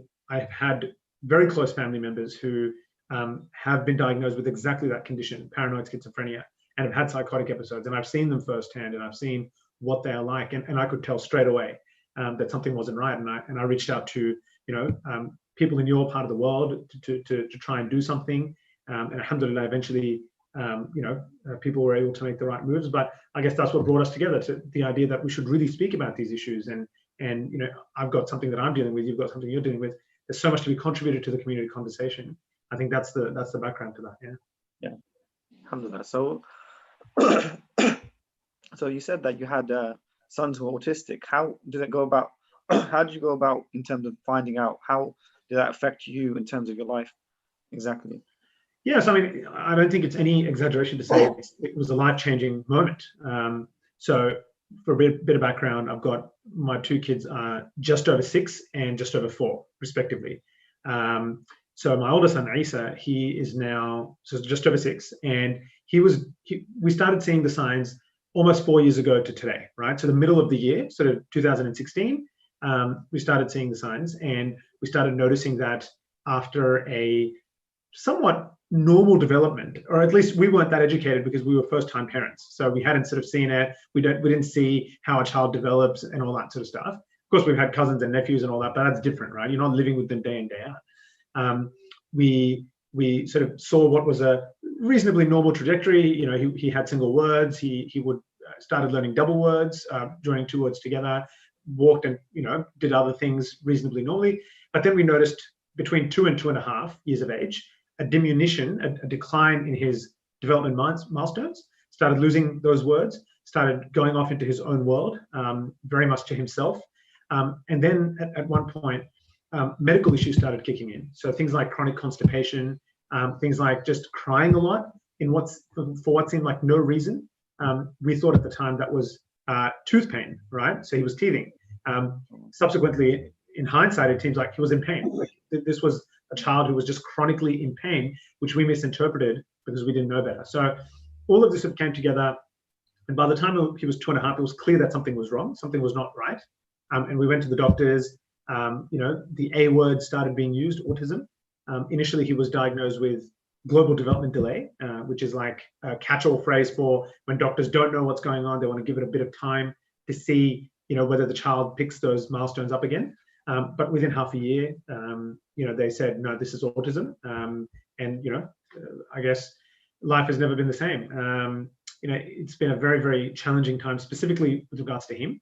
had very close family members who have been diagnosed with exactly that condition, paranoid schizophrenia, and have had psychotic episodes, and I've seen them firsthand, and I've seen what they are like, and I could tell straight away that something wasn't right, and I reached out to, you know, people in your part of the world to try and do something, and alhamdulillah, eventually, you know, people were able to make the right moves. But I guess that's what brought us together, to the idea that we should really speak about these issues, and you know, I've got something that I'm dealing with, you've got something you're dealing with. There's so much to be contributed to the community conversation. I think that's the background to that. Yeah, alhamdulillah. So so you said that you had sons who are autistic. How did it go about? How did you go about in terms of finding out? How did that affect you in terms of your life? Exactly. Yes, I mean, I don't think it's any exaggeration to say it was a life-changing moment. So for a bit of background, I've got my two kids are just over 6 and just over 4, respectively. So my older son, Isa, he is now just over 6, and we started seeing the signs almost 4 years ago to today, right? So the middle of the year, sort of 2016, we started seeing the signs, and we started noticing that after a somewhat normal development, or at least we weren't that educated because we were first-time parents, so we hadn't sort of seen it. We didn't see how a child develops and all that sort of stuff. Of course, we've had cousins and nephews and all that, but that's different, right? You're not living with them day in, day out. We sort of saw what was a reasonably normal trajectory. You know, he had single words. He would started learning double words, joining 2 words together, walked and, you know, did other things reasonably normally. But then we noticed between 2 and 2.5 years of age, a diminution, a decline in his development milestones, started losing those words, started going off into his own world, very much to himself. And then at one point, medical issues started kicking in. So things like chronic constipation, things like just crying a lot for what seemed like no reason. We thought at the time that was tooth pain, right? So he was teething. Subsequently, in hindsight, it seems like he was in pain. Like this was a child who was just chronically in pain, which we misinterpreted because we didn't know better. So all of this came together, and by the time he was 2.5, it was clear that something was wrong, something was not right. And we went to the doctors. You know, the A word started being used, autism. Initially, he was diagnosed with global development delay, which is like a catch-all phrase for when doctors don't know what's going on. They want to give it a bit of time to see, you know, whether the child picks those milestones up again. But within half a year, you know, they said, no, this is autism. And, you know, I guess life has never been the same. You know, it's been a very, very challenging time, specifically with regards to him.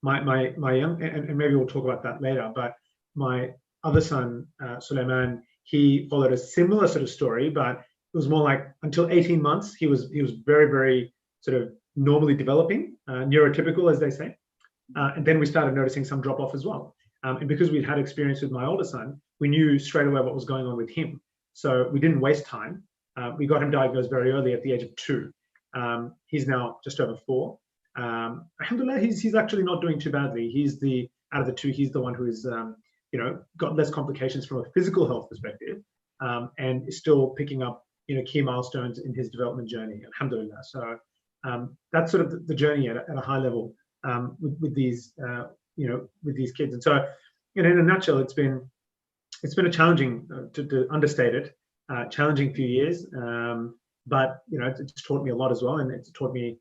My young, and maybe we'll talk about that later, but my other son, Suleiman, he followed a similar sort of story, but it was more like until 18 months, he was very, very sort of normally developing, neurotypical, as they say. And then we started noticing some drop off as well. And because we'd had experience with my older son, we knew straight away what was going on with him. So we didn't waste time. We got him diagnosed very early at the age of 2. He's now just over 4. Alhamdulillah, he's actually not doing too badly. Out of the 2, he's the one who is, you know, got less complications from a physical health perspective, and is still picking up, you know, key milestones in his development journey. Alhamdulillah. So That's sort of the journey at a high level with these with these kids. And so, in a nutshell, it's been a challenging, to understate it, challenging few years. But it's taught me a lot as well, and it's taught me,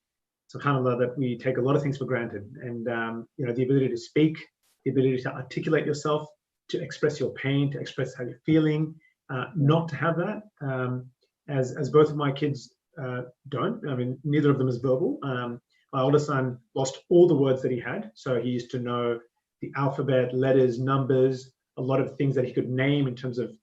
subhanAllah, that we take a lot of things for granted. And the ability to speak, the ability to articulate yourself, to express your pain, to express how you're feeling, not to have that, as both of my kids don't. I mean, neither of them is verbal. My older son lost all the words that he had, so he used to know the alphabet, letters, numbers, a lot of things that he could name in terms of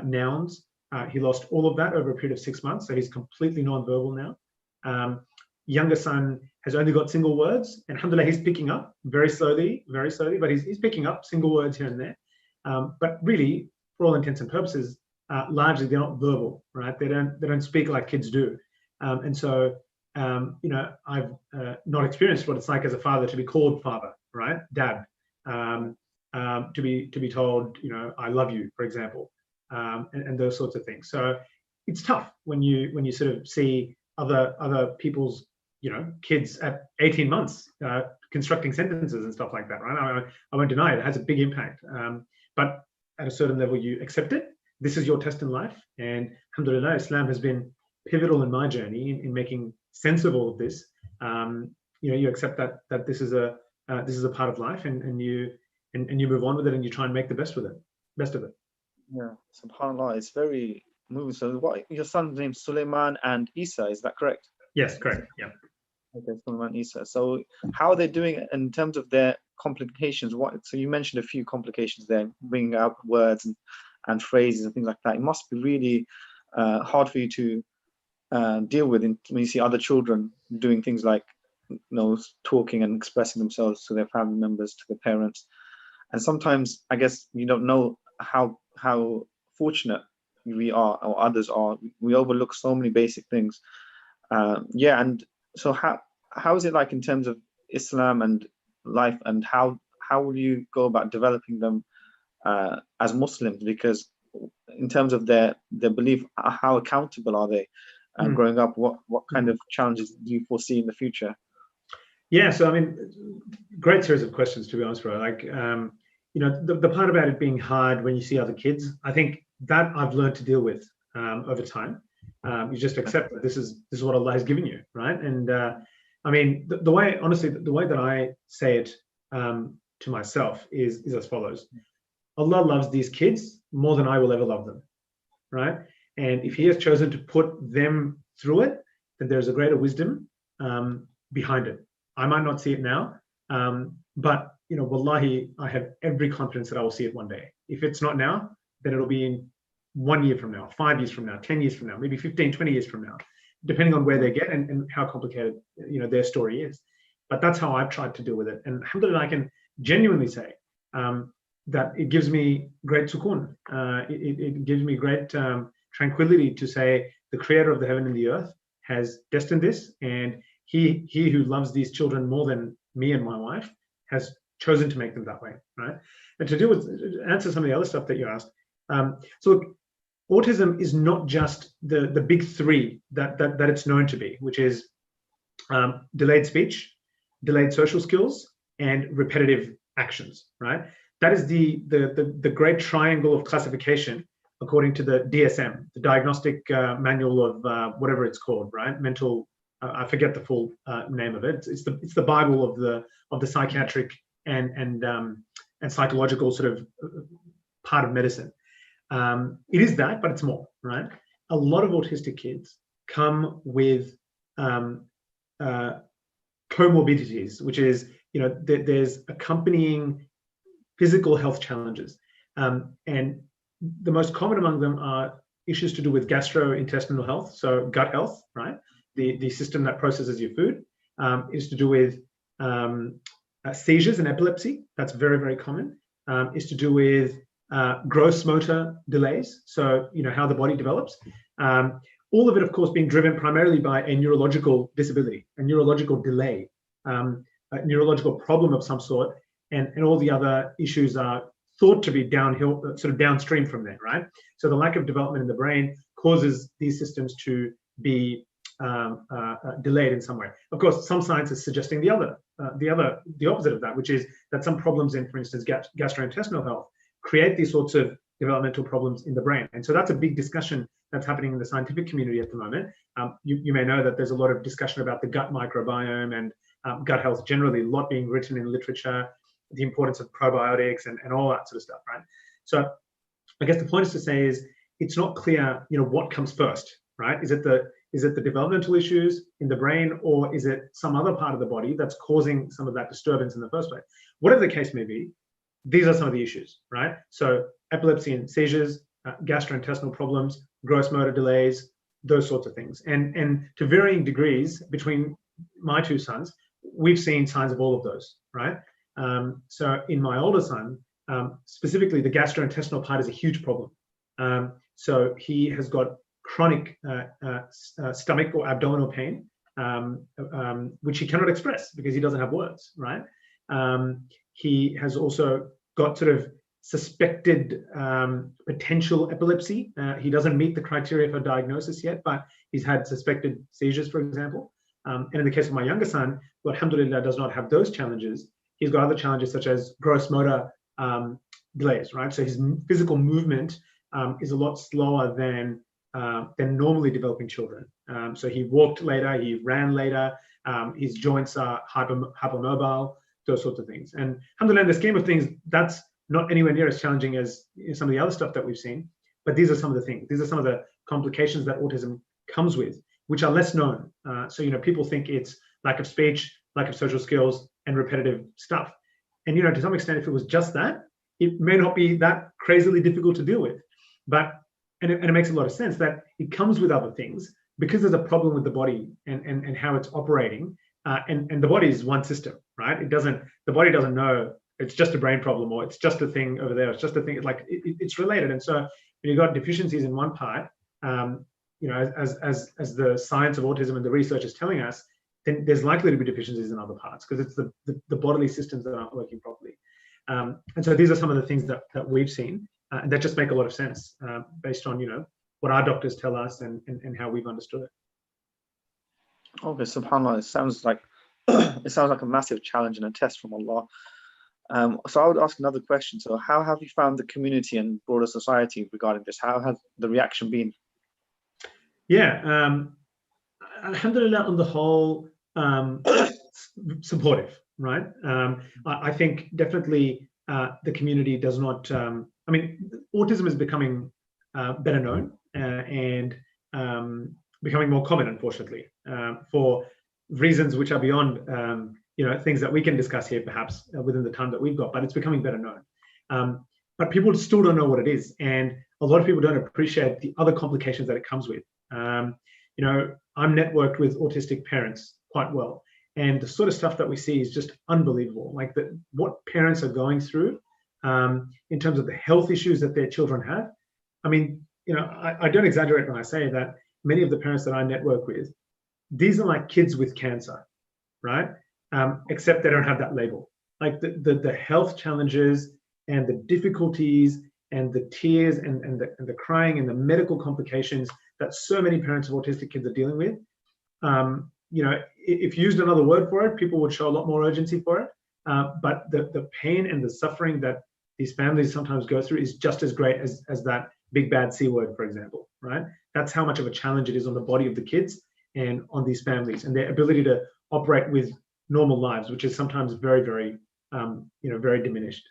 nouns. He lost all of that over a period of 6 months, so he's completely non-verbal now. Younger son has only got single words, and alhamdulillah, he's picking up very slowly, but he's picking up single words here and there. But really, for all intents and purposes, largely they're not verbal, right? They don't speak like kids do. And so, I've not experienced what it's like as a father to be called father, right? Dad. To be told, I love you, for example, and those sorts of things. So it's tough when you sort of see other people's kids at 18 months constructing sentences and stuff like that, right? I won't deny it has a big impact, but at a certain level you accept it. This is your test in life, and alhamdulillah, Islam has been pivotal in my journey in making sense of all of this. You accept that this is a part of life, and you move on with it, and you try and make the best of it. Yeah, subhanAllah, it's very moving. So what, your son's name Suleiman and Isa, is that correct? Yes, correct. Yeah. Okay, Suleiman, Isa. So how are they doing in terms of their complications? So you mentioned a few complications there, bringing out words and phrases and things like that. It must be really hard for you to deal with when you see other children doing things like talking and expressing themselves to their family members, to their parents. And sometimes I guess you don't know how fortunate we are or others are. We overlook so many basic things. And so how is it like in terms of Islam and life, and how will you go about developing them as Muslims? Because in terms of their belief, how accountable are they growing up? What kind of challenges do you foresee in the future? Yeah, so I mean, great series of questions, to be honest, bro. Like, the part about it being hard when you see other kids, I think that I've learned to deal with over time. You just accept that this is what Allah has given you, right? And I mean, the way that I say it to myself is as follows: Allah loves these kids more than I will ever love them, right? And if He has chosen to put them through it, then there's a greater wisdom behind it. I might not see it now, but wallahi, I have every confidence that I will see it one day. If it's not now, then it'll be in 1 year from now, 5 years from now, 10 years from now, maybe 15, 20 years from now, depending on where they get and how complicated their story is. But that's how I've tried to deal with it. And alhamdulillah, I can genuinely say that it gives me great sukoon. It gives me great tranquility to say the creator of the heaven and the earth has destined this, and he who loves these children more than me and my wife has chosen to make them that way, right? And to answer some of the other stuff that you asked. So look, autism is not just the big three that it's known to be, which is delayed speech, delayed social skills, and repetitive actions, right? That is the great triangle of classification according to the DSM, the Diagnostic Manual of whatever it's called, right? Mental, I forget the full name of it. It's the Bible of the psychiatric and psychological sort of part of medicine. It is that, but it's more, right? A lot of autistic kids come with comorbidities, which is, there's accompanying physical health challenges. And the most common among them are issues to do with gastrointestinal health, so gut health, right? The system that processes your food, is to do with seizures and epilepsy. That's very, very common. Is to do with gross motor delays, so how the body develops. All of it, of course, being driven primarily by a neurological disability, a neurological delay, a neurological problem of some sort, and all the other issues are thought to be downhill, sort of downstream from there, right? So the lack of development in the brain causes these systems to be delayed in some way. Of course, some science is suggesting the opposite of that, which is that some problems in, for instance, gastrointestinal health create these sorts of developmental problems in the brain. And so that's a big discussion that's happening in the scientific community at the moment. You may know that there's a lot of discussion about the gut microbiome and gut health generally, a lot being written in literature, the importance of probiotics and all that sort of stuff, right? So I guess the point is to say is it's not clear, what comes first, right? Is it the developmental issues in the brain, or is it some other part of the body that's causing some of that disturbance in the first place? Whatever the case may be, these are some of the issues, right? So epilepsy and seizures, gastrointestinal problems, gross motor delays, those sorts of things. And to varying degrees between my two sons, we've seen signs of all of those, right? So in my older son, specifically the gastrointestinal part is a huge problem. So he has got chronic stomach or abdominal pain, which he cannot express because he doesn't have words, right? He has also got sort of suspected potential epilepsy. He doesn't meet the criteria for diagnosis yet, but he's had suspected seizures, for example. And in the case of my younger son, who alhamdulillah does not have those challenges, he's got other challenges such as gross motor delays, right? So his physical movement is a lot slower than normally developing children. So he walked later, he ran later, his joints are hypermobile, those sorts of things. And alhamdulillah, in the scheme of things, that's not anywhere near as challenging as some of the other stuff that we've seen. But these are some of the things. These are some of the complications that autism comes with, which are less known. So, people think it's lack of speech, lack of social skills, and repetitive stuff. And, to some extent, if it was just that, it may not be that crazily difficult to deal with. But, and it makes a lot of sense that it comes with other things because there's a problem with the body and how it's operating. And the body is one system, right? The body doesn't know it's just a brain problem or it's just a thing over there. It's just a thing, like it's related. And so when you've got deficiencies in one part, as the science of autism and the research is telling us, then there's likely to be deficiencies in other parts because it's the bodily systems that aren't working properly. And so these are some of the things that we've seen and that just make a lot of sense based on, what our doctors tell us and how we've understood it. Okay, subhanAllah, it sounds like a massive challenge and a test from Allah. So I would ask another question. So how have you found the community and broader society regarding this? How has the reaction been? Yeah, alhamdulillah, on the whole, supportive, right? I think definitely the community does not, autism is becoming better known and becoming more common, unfortunately, for reasons which are beyond things that we can discuss here perhaps within the time that we've got, but it's becoming better known. But people still don't know what it is, and a lot of people don't appreciate the other complications that it comes with. I'm networked with autistic parents quite well, and the sort of stuff that we see is just unbelievable. Like what parents are going through in terms of the health issues that their children have. I don't exaggerate when I say that many of the parents that I network with, these are like kids with cancer, right? Except they don't have that label. Like the health challenges and the difficulties and the tears and the crying and the medical complications that so many parents of autistic kids are dealing with. If you used another word for it, people would show a lot more urgency for it. But the pain and the suffering that these families sometimes go through is just as great as that big bad C word, for example, right? That's how much of a challenge it is on the body of the kids and on these families and their ability to operate with normal lives, which is sometimes very, very, very diminished.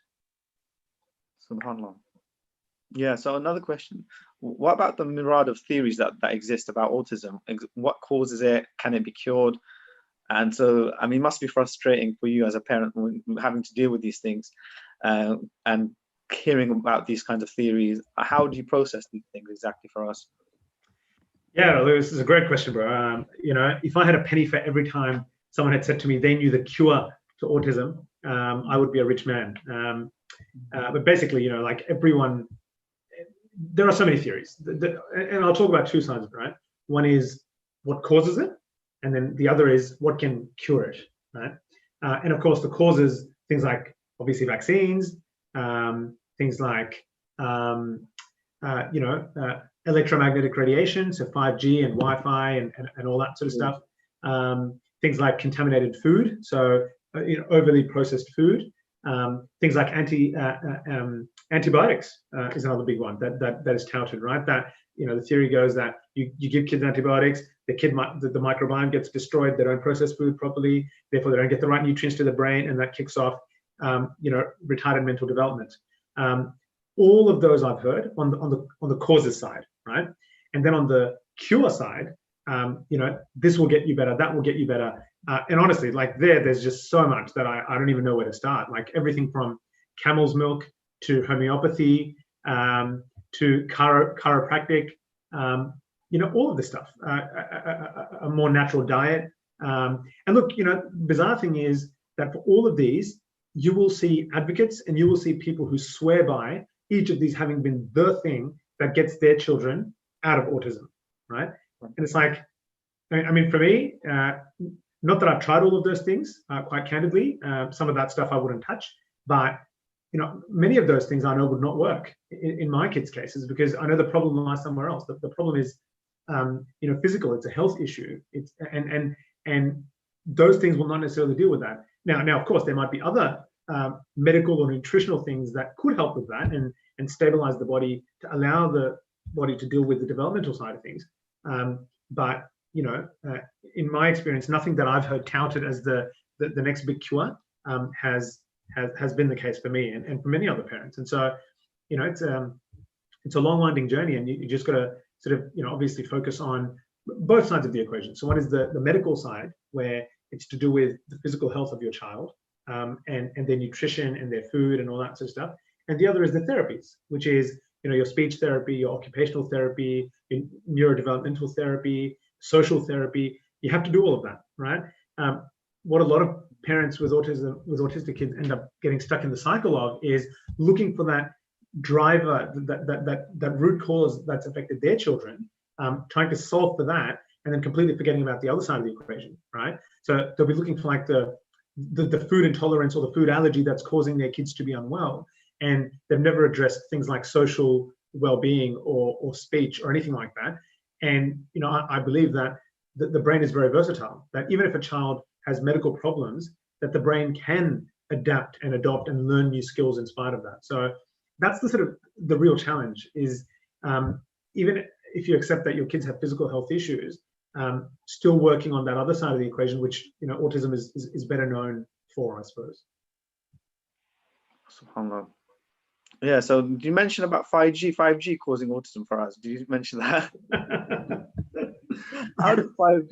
SubhanAllah. Yeah, so another question. What about the myriad of theories that exist about autism? What causes it? Can it be cured? And so, it must be frustrating for you as a parent having to deal with these things and hearing about these kinds of theories. How do you process these things exactly for us? Yeah, this is a great question, bro. If I had a penny for every time someone had said to me they knew the cure to autism, I would be a rich man. But basically, like everyone, there are so many theories. And I'll talk about two sides of it, right? One is what causes it, and then the other is what can cure it, right? And of course, the causes, things like obviously vaccines, things like electromagnetic radiation, so 5G and Wi-Fi and all that sort of stuff. Things like contaminated food, so overly processed food. Things like antibiotics is another big one that is touted, right? That the theory goes that you give kids antibiotics, the microbiome gets destroyed, they don't process food properly, therefore they don't get the right nutrients to the brain, and that kicks off retarded mental development. All of those I've heard on the causes side, right? And then on the cure side, this will get you better, that will get you better. And honestly, like there's just so much that I don't even know where to start. Like everything from camel's milk to homeopathy, to chiropractic, all of this stuff, a more natural diet. And look, bizarre thing is that for all of these, you will see advocates and you will see people who swear by each of these having been the thing that gets their children out of autism, right? And it's like, I mean, for me, not that I've tried all of those things, quite candidly, some of that stuff I wouldn't touch, but many of those things I know would not work in my kids' cases, because I know the problem lies somewhere else. The problem is, physical. It's a health issue. It's and those things will not necessarily deal with that. Now, of course, there might be other medical or nutritional things that could help with that and stabilize the body to allow the body to deal with the developmental side of things. But in my experience, nothing that I've heard touted as the next big cure has been the case for me and for many other parents. And so, it's a long winding journey, and you just got to sort of obviously focus on both sides of the equation. So one is the medical side, where it's to do with the physical health of your child, and their nutrition and their food and all that sort of stuff. And the other is the therapies, which is your speech therapy, your occupational therapy, neurodevelopmental therapy, social therapy. You have to do all of that, right? What a lot of parents with autistic kids end up getting stuck in the cycle of is looking for that driver, that root cause that's affected their children, trying to solve for that, and then completely forgetting about the other side of the equation, right? So they'll be looking for like the food intolerance or the food allergy that's causing their kids to be unwell, and they've never addressed things like social well-being or speech or anything like that. And I believe that the brain is very versatile, that even if a child has medical problems, that the brain can adapt and adopt and learn new skills in spite of that. So that's the real challenge is, even if you accept that your kids have physical health issues, still working on that other side of the equation, which autism is better known for, I suppose. SubhanAllah. Yeah, so you mentioned about 5G causing autism for us. Did you mention that? How did 5G?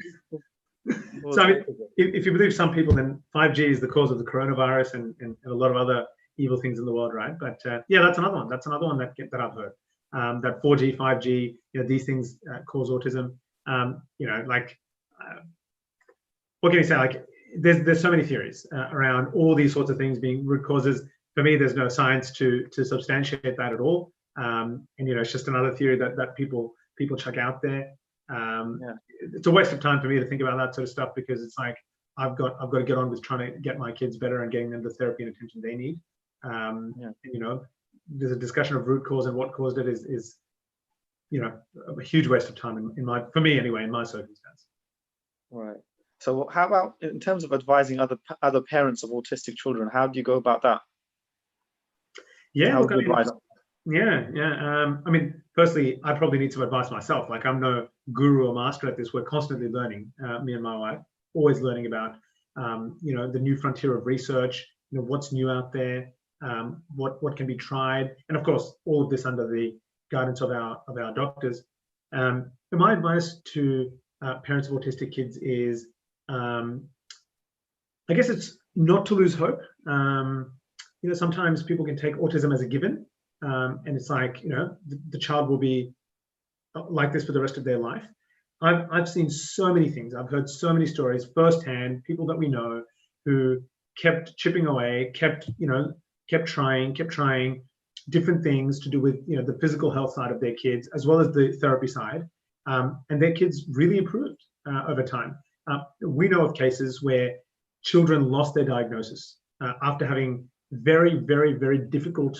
So I mean, if you believe some people, then 5G is the cause of the coronavirus and a lot of other evil things in the world, right? But yeah, that's another one. That's another one that I've heard. That 4G, 5G, these things cause autism. What can you say? Like, there's so many theories around all these sorts of things being root causes. For me, there's no science to substantiate that at all. And it's just another theory that people chuck out there. It's a waste of time for me to think about that sort of stuff, because it's like I've got to get on with trying to get my kids better and getting them the therapy and attention they need. There's a discussion of root cause and what caused it is a huge waste of time for me anyway, in my circumstance. Right. So how about in terms of advising other parents of autistic children? How do you go about that? Yeah, how would you advise? I mean, firstly, I probably need some advice myself. Like, I'm no guru or master at this. We're constantly learning, me and my wife, always learning about, the new frontier of research, what's new out there, what can be tried. And of course, all of this under the guidance of our doctors. And my advice to parents of autistic kids is, I guess it's not to lose hope. Sometimes people can take autism as a given. And it's like, the child will be like this for the rest of their life. I've seen so many things. I've heard so many stories firsthand, people that we know who kept chipping away, kept trying different things to do with, the physical health side of their kids, as well as the therapy side. And their kids really improved over time. We know of cases where children lost their diagnosis after having very, very, very difficult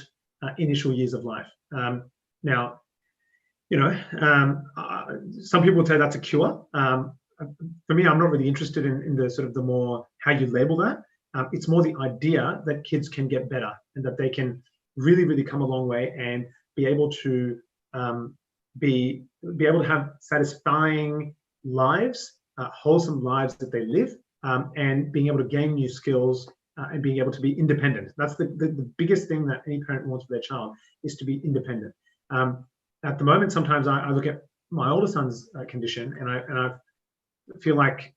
initial years of life. Now, some people would say that's a cure. For me, I'm not really interested in the sort of the more how you label that. It's more the idea that kids can get better and that they can really, really come a long way and be able to be able to have satisfying lives, wholesome lives that they live, and being able to gain new skills and being able to be independent. That's the biggest thing that any parent wants for their child, is to be independent. At the moment, sometimes I look at my older son's condition, and I feel like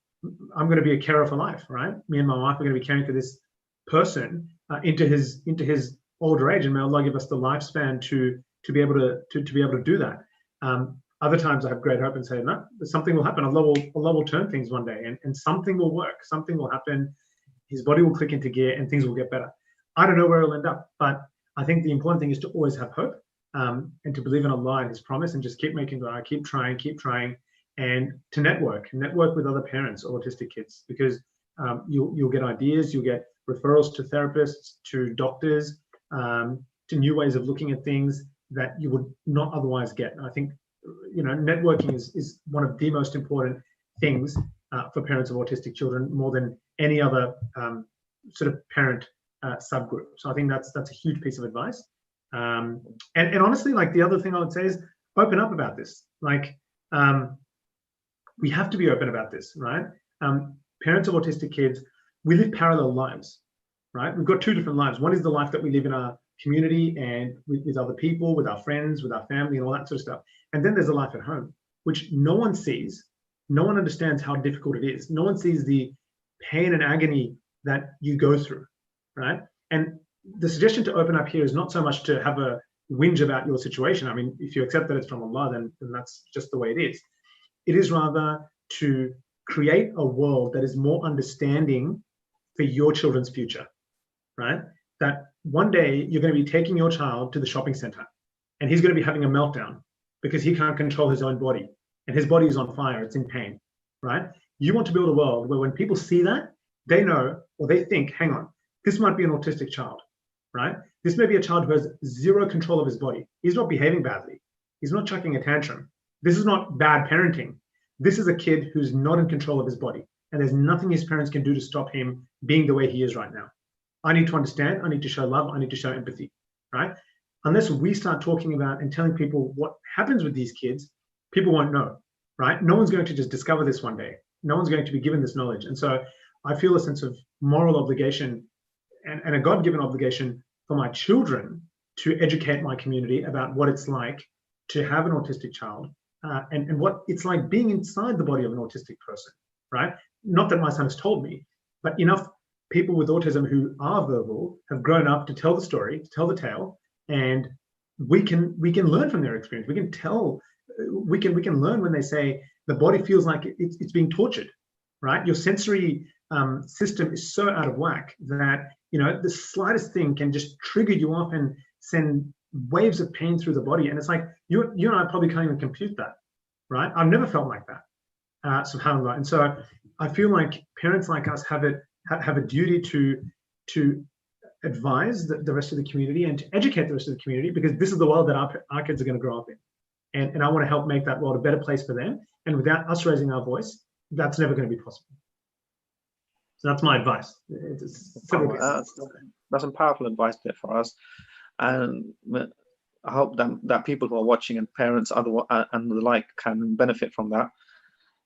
I'm going to be a carer for life, right? Me and my wife are going to be caring for this person into his older age, and may Allah give us the lifespan to be able to do that. Other times I have great hope and say, no, something will happen. Allah will turn things one day, and something will work. Something will happen. His body will click into gear, and things will get better. I don't know where it'll end up, but I think the important thing is to always have hope, and to believe in Allah and His promise, and just keep making dua, keep trying, and to network with other parents of autistic kids, because you'll get ideas, you'll get referrals to therapists, to doctors, to new ways of looking at things that you would not otherwise get. And I think networking is one of the most important things for parents of autistic children, more than any other sort of parent subgroup. So I think that's a huge piece of advice. And honestly, like, the other thing I would say is open up about this. Like, we have to be open about this, right? Parents of autistic kids, we live parallel lives, right? We've got two different lives. One is the life that we live in our community and with other people, with our friends, with our family, and all that sort of stuff. And then there's a life at home, which no one sees. No one understands how difficult it is. No one sees the pain and agony that you go through, right? And the suggestion to open up here is not so much to have a whinge about your situation. I mean, if you accept that it's from Allah, then that's just the way it is. It is rather to create a world that is more understanding for your children's future, right? That one day you're going to be taking your child to the shopping center, and he's going to be having a meltdown because he can't control his own body, and his body is on fire, it's in pain, right? You want to build a world where when people see that, they know, or they think, hang on, this might be an autistic child, right? This may be a child who has zero control of his body. He's not behaving badly. He's not chucking a tantrum. This is not bad parenting. This is a kid who's not in control of his body, and there's nothing his parents can do to stop him being the way he is right now. I need to understand, I need to show love, I need to show empathy, right? Unless we start talking about and telling people what happens with these kids, people won't know, right? No one's going to just discover this one day. No one's going to be given this knowledge. And so I feel a sense of moral obligation and a God-given obligation for my children to educate my community about what it's like to have an autistic child, and what it's like being inside the body of an autistic person, right? Not that my son has told me, but enough people with autism who are verbal have grown up to tell the story, to tell the tale, and we can learn from their experience. We can tell, we can learn when they say the body feels like it's being tortured, right? Your sensory system is so out of whack that the slightest thing can just trigger you off and send waves of pain through the body. And it's like you and I probably can't even compute that, right? I've never felt like that, subhanAllah. And so I feel like parents like us have a duty to advise the rest of the community and to educate the rest of the community, because this is the world that our kids are going to grow up in. And I want to help make that world a better place for them. And without us raising our voice, that's never going to be possible. So that's my advice. That's some powerful advice there for us. And I hope that people who are watching and parents and the like can benefit from that.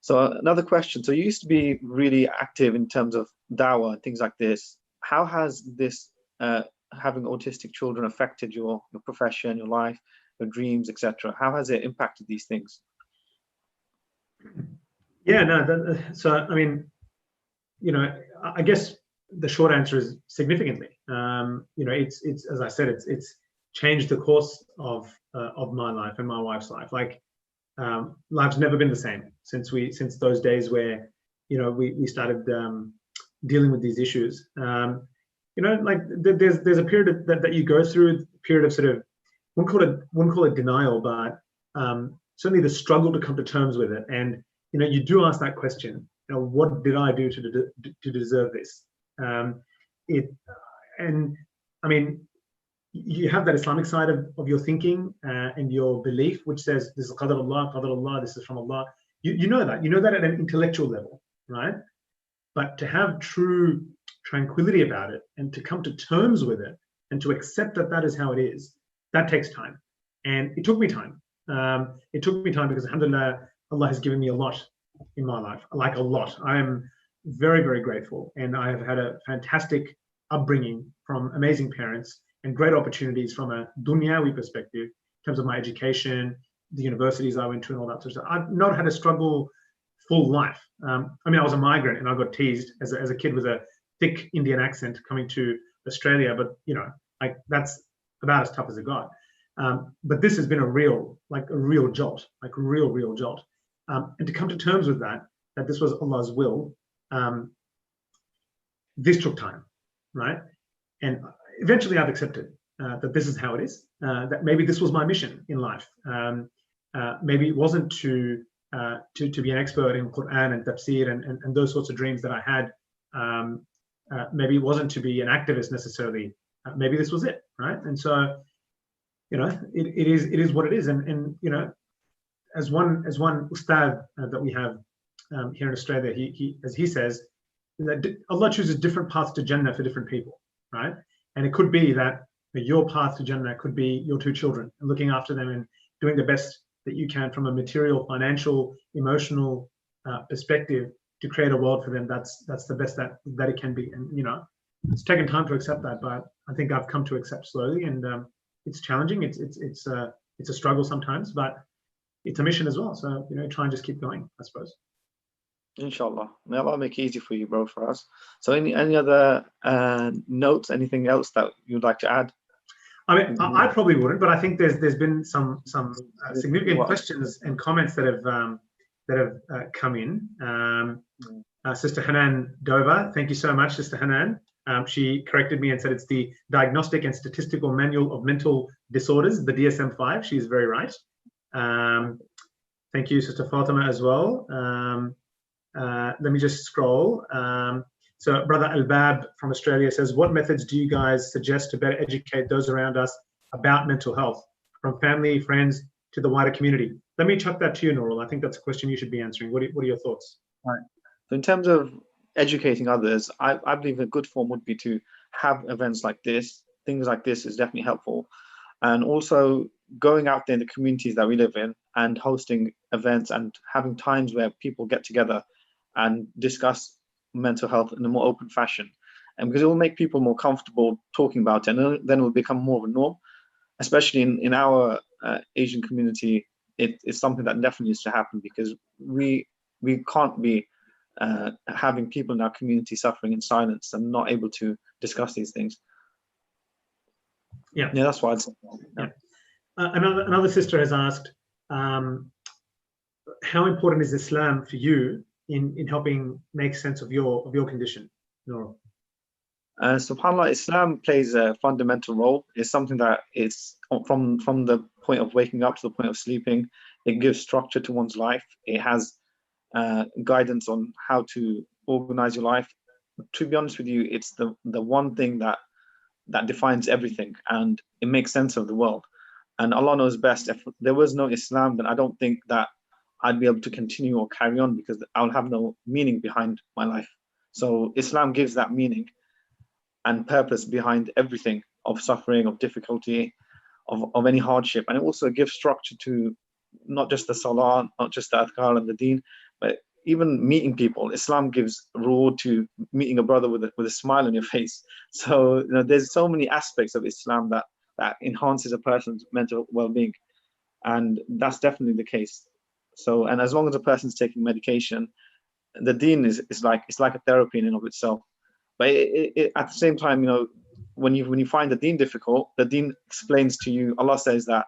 So another question. So you used to be really active in terms of dawah and things like this. How has this having autistic children affected your profession, your life, your dreams, etc.? How has it impacted these things? Yeah, no. So I mean, I guess the short answer is significantly. It's as I said, it's changed the course of my life and my wife's life. Like, life's never been the same since those days where we started dealing with these issues. Like there's a period that you go through, a period of sort of, wouldn't call it denial, but certainly the struggle to come to terms with it. And you do ask that question, what did I do to deserve this? And I mean, you have that Islamic side of your thinking and your belief, which says this is qadar Allah, this is from Allah. You know that at an intellectual level, right? But to have true tranquility about it and to come to terms with it and to accept that that is how it is, that takes time. And it took me time. It took me time because alhamdulillah, Allah has given me a lot in my life, like a lot. I am very, very grateful. And I have had a fantastic upbringing from amazing parents and great opportunities from a dunyawi perspective in terms of my education, the universities I went to and all that sort of stuff. I've not had a struggle full life. I mean, I was a migrant and I got teased as a kid with a thick Indian accent coming to Australia, but you know, like that's about as tough as it got. But this has been a real jolt, like a real jolt. And to come to terms with that this was Allah's will, this took time, right? And eventually I've accepted that this is how it is, that maybe this was my mission in life. Maybe it wasn't to be an expert in Quran and tafsir and those sorts of dreams that I had. Maybe it wasn't to be an activist necessarily. Maybe this was it, right? And so, you know, it is what it is. And you know, as one ustad that we have here in Australia, he as he says, that Allah chooses different paths to Jannah for different people, right? And it could be that your path to Jannah could be your two children and looking after them and doing the best that you can from a material, financial, emotional perspective to create a world for them that's the best that it can be. And you know, it's taken time to accept that, but I think I've come to accept slowly. And it's challenging. It's a struggle sometimes, but it's a mission as well. So you know, try and just keep going, I suppose. Inshallah, may Allah make it easy for you, bro, for us. So any other notes, anything else that you'd like to add? I mean, I probably wouldn't, but I think there's been some significant questions and comments that have come in. Sister Hanan Dover, thank you so much, Sister Hanan. She corrected me and said it's the Diagnostic and Statistical Manual of Mental Disorders, the DSM-5. She's very right. Thank you, Sister Fatima, as well. Let me just scroll. So Brother Albab from Australia says, what methods do you guys suggest to better educate those around us about mental health, from family, friends, to the wider community? Let me chuck that to you, Nurul. I think that's a question you should be answering. What are your thoughts? Right. So in terms of educating others, I believe a good form would be to have events like this. Things like this is definitely helpful. And also going out there in the communities that we live in and hosting events and having times where people get together and discuss mental health in a more open fashion, and because it will make people more comfortable talking about it, and then it will become more of a norm, especially in our Asian community. It's something that definitely needs to happen, because we can't be having people in our community suffering in silence and not able to discuss these things. Yeah, that's why it's another sister has asked, how important is Islam for you in helping make sense of your condition? No. SubhanAllah, Islam plays a fundamental role. It's something that is from the point of waking up to the point of sleeping. It gives structure to one's life. It has guidance on how to organize your life. To be honest with you, it's the one thing that defines everything, and it makes sense of the world. And Allah knows best. If there was no Islam, then I don't think that I'd be able to continue or carry on, because I'll have no meaning behind my life. So Islam gives that meaning and purpose behind everything, of suffering, of difficulty, of any hardship. And it also gives structure to not just the salah, not just the adhkar and the deen, but even meeting people. Islam gives reward to meeting a brother with a smile on your face. So you know, there's so many aspects of Islam that enhances a person's mental well-being, and that's definitely the case. So, and as long as a person's taking medication, the deen is like, it's like a therapy in and of itself. But at the same time, you know, when you find the deen difficult, the deen explains to you. Allah says that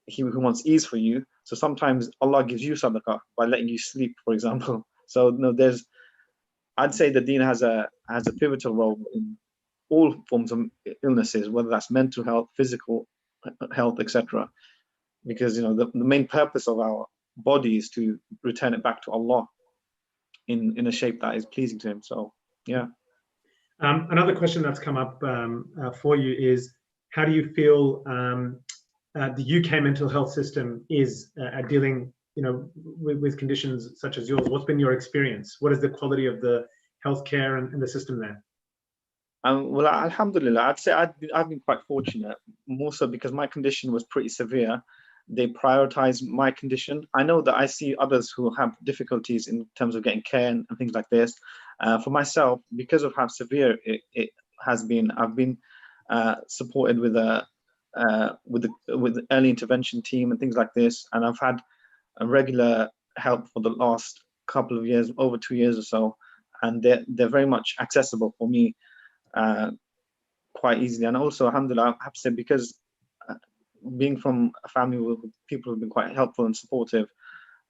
He who wants ease for you. So sometimes Allah gives you sadaqah by letting you sleep, for example. So you know, I'd say the deen has a pivotal role in all forms of illnesses, whether that's mental health, physical health, etc. Because you know, the main purpose of our body is to return it back to Allah in a shape that is pleasing to Him. So yeah. Another question that's come up for you is, how do you feel the UK mental health system is at dealing, with conditions such as yours? What's been your experience? What is the quality of the healthcare and the system there? Well, alhamdulillah, I'd say I've been quite fortunate, more so because my condition was pretty severe. They prioritize my condition. I know that I see others who have difficulties in terms of getting care and things like this. For myself, because of how severe it has been, I've been supported with the early intervention team and things like this, and I've had a regular help for the last couple of years, over 2 years or so, and they're very much accessible for me quite easily. And also, alhamdulillah, I have to say, because being from a family with people who've been quite helpful and supportive,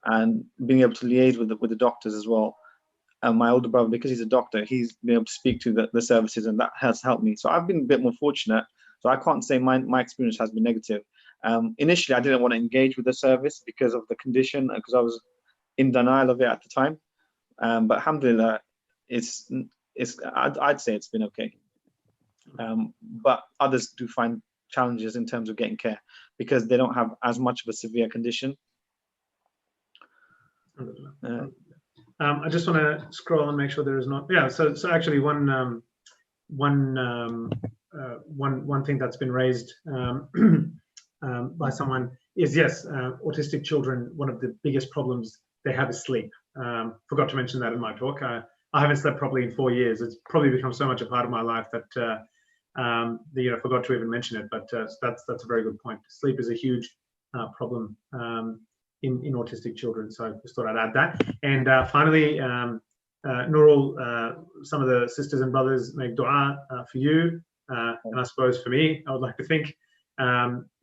and being able to liaise with the doctors as well. And my older brother, because he's a doctor, he's been able to speak to the services, and that has helped me. So I've been a bit more fortunate. So I can't say my experience has been negative. Initially, I didn't want to engage with the service because of the condition, because I was in denial of it at the time. But alhamdulillah, I'd say it's been okay. But others do find challenges in terms of getting care because they don't have as much of a severe condition. I just want to scroll and make sure there is not. Yeah. So actually, one thing that's been raised by someone is, yes, autistic children, one of the biggest problems they have is sleep. Forgot to mention that in my talk. I haven't slept properly in 4 years. It's probably become so much a part of my life that forgot to even mention it. But that's a very good point. Sleep is a huge problem in autistic children. So I just thought I'd add that. And finally, Nurul, some of the sisters and brothers make dua for you, and I suppose for me, I would like to think,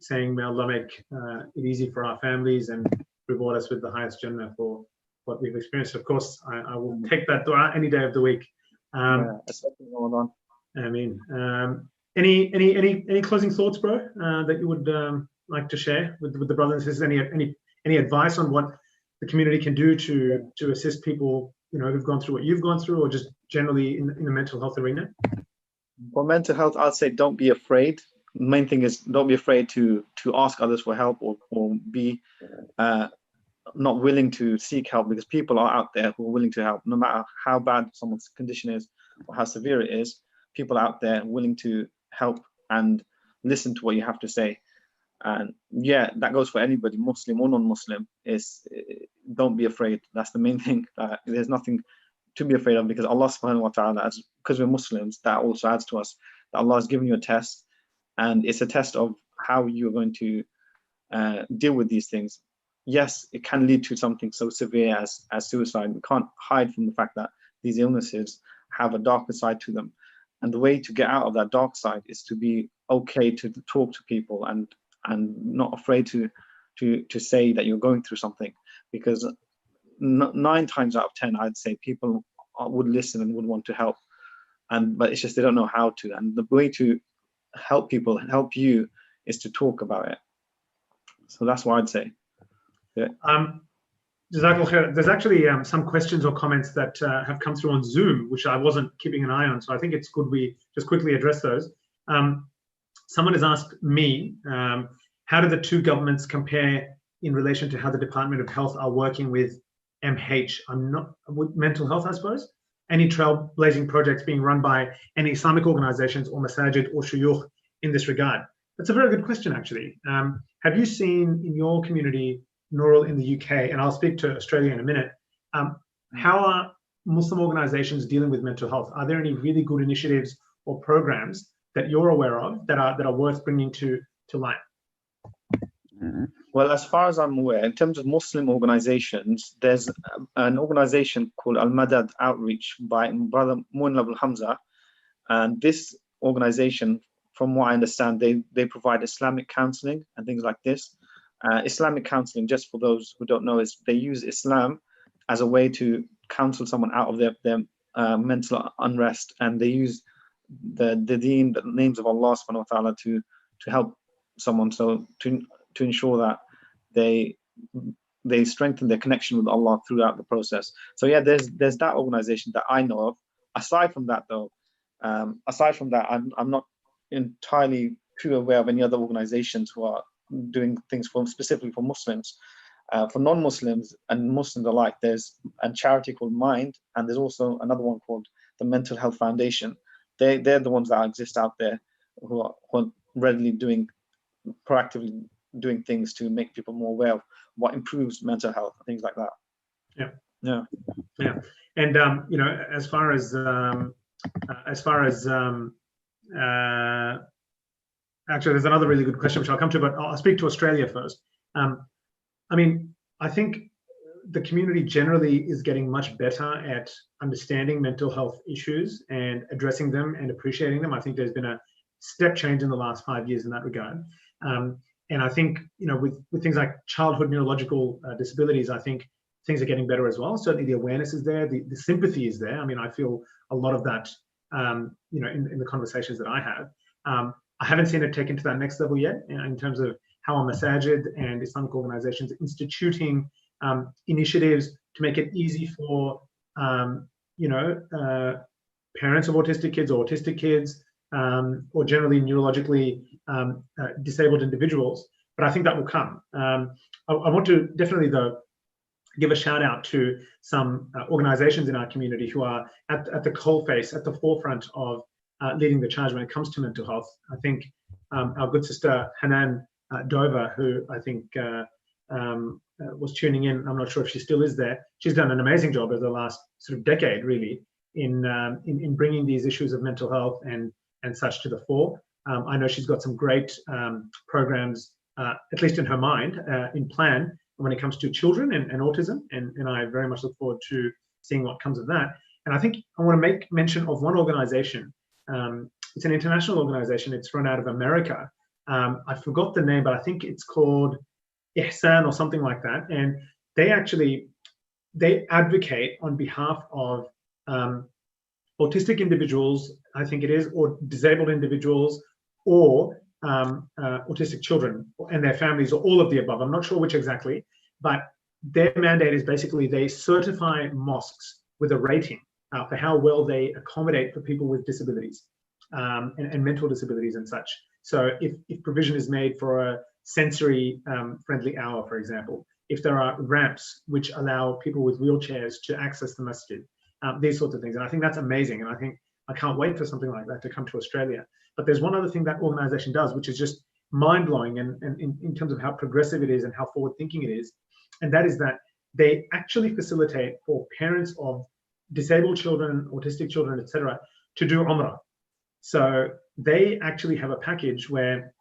saying, may Allah make it easy for our families and reward us with the highest Jannah for what we've experienced. Of course, I will take that dua any day of the week. Especially Ramadan. I mean, any closing thoughts, bro, that you would like to share with the brothers and sisters? Any advice on what the community can do to assist people, who've gone through what you've gone through, or just generally in the mental health arena? For mental health, I'd say don't be afraid. The main thing is don't be afraid to ask others for help, or be not willing to seek help, because people are out there who are willing to help. No matter how bad someone's condition is or how severe it is, people out there willing to help and listen to what you have to say. And yeah, that goes for anybody, Muslim or non-Muslim. Don't be afraid. That's the main thing. There's nothing to be afraid of, because Allah subhanahu wa ta'ala, because we're Muslims, that also adds to us that Allah has given you a test, and it's a test of how you're going to deal with these things. Yes, it can lead to something so severe as suicide. We can't hide from the fact that these illnesses have a darker side to them. And the way to get out of that dark side is to be okay to talk to people and not afraid to say that you're going through something, because 9 times out of 10, I'd say people would listen and would want to help, but it's just they don't know how to. And the way to help people, help you, is to talk about it. So that's what I'd say. Yeah. There's actually some questions or comments that have come through on Zoom, which I wasn't keeping an eye on. So I think it's good we just quickly address those. Someone has asked me, how do the two governments compare in relation to how the Department of Health are working with with mental health, I suppose? Any trailblazing projects being run by any Islamic organizations or masajid or shuyukh in this regard? That's a very good question, actually. Have you seen in your community, Nurul, in the UK, and I'll speak to Australia in a minute, how are Muslim organizations dealing with mental health? Are there any really good initiatives or programs that you're aware of that are worth bringing to light? Well, as far as I'm aware, in terms of Muslim organizations, there's an organization called Al-Madad Outreach by Brother Muin Abdul Hamza. And this organization, from what I understand, they provide Islamic counseling and things like this. Islamic counseling, just for those who don't know, is they use Islam as a way to counsel someone out of their mental unrest, and they use the deen, the names of Allah subhanahu wa ta'ala to help someone, so to ensure that they strengthen their connection with Allah throughout the process. So yeah, there's that organization that I know of. Aside from that, though, I'm not entirely too aware of any other organizations who are doing things specifically for Muslims. For non-Muslims and Muslims alike, there's a charity called Mind, and there's also another one called the Mental Health Foundation. They're the ones that exist out there who are readily proactively doing things to make people more aware of what improves mental health, things like that. Yeah. And as far as actually, there's another really good question which I'll come to, but I'll speak to Australia first. I mean, I think the community generally is getting much better at understanding mental health issues and addressing them and appreciating them. I think there's been a step change in the last 5 years in that regard. And I think, with things like childhood neurological disabilities, I think things are getting better as well. Certainly the awareness is there, the sympathy is there. I mean, I feel a lot of that, in the conversations that I have. I haven't seen it taken to that next level yet in terms of how Masajid and Islamic organizations instituting initiatives to make it easy for, parents of autistic kids or autistic kids, or generally neurologically disabled individuals. But I think that will come. I want to definitely, though, give a shout out to some organizations in our community who are at the coalface, at the forefront of leading the charge when it comes to mental health. I think our good sister Hanan Dover, who I think was tuning in, I'm not sure if she still is there, she's done an amazing job over the last sort of decade, really, in bringing these issues of mental health and such to the fore. I know she's got some great programs, at least in her mind, in plan when it comes to children and autism, and I very much look forward to seeing what comes of that. And I think I want to make mention of one organization. It's an international organization. It's run out of America. I forgot the name, but I think it's called Ihsan or something like that. And they advocate on behalf of autistic individuals, I think it is, or disabled individuals, or autistic children and their families, or all of the above. I'm not sure which exactly, but their mandate is basically they certify mosques with a rating for how well they accommodate for people with disabilities and mental disabilities and such. So if provision is made for a sensory friendly hour, for example, if there are ramps which allow people with wheelchairs to access the masjid, these sorts of things. And I think that's amazing. And I think I can't wait for something like that to come to Australia. But there's one other thing that organization does, which is just mind-blowing and in terms of how progressive it is and how forward-thinking it is. And that is that they actually facilitate for parents of disabled children, autistic children, etc., to do Umrah. So they actually have a package where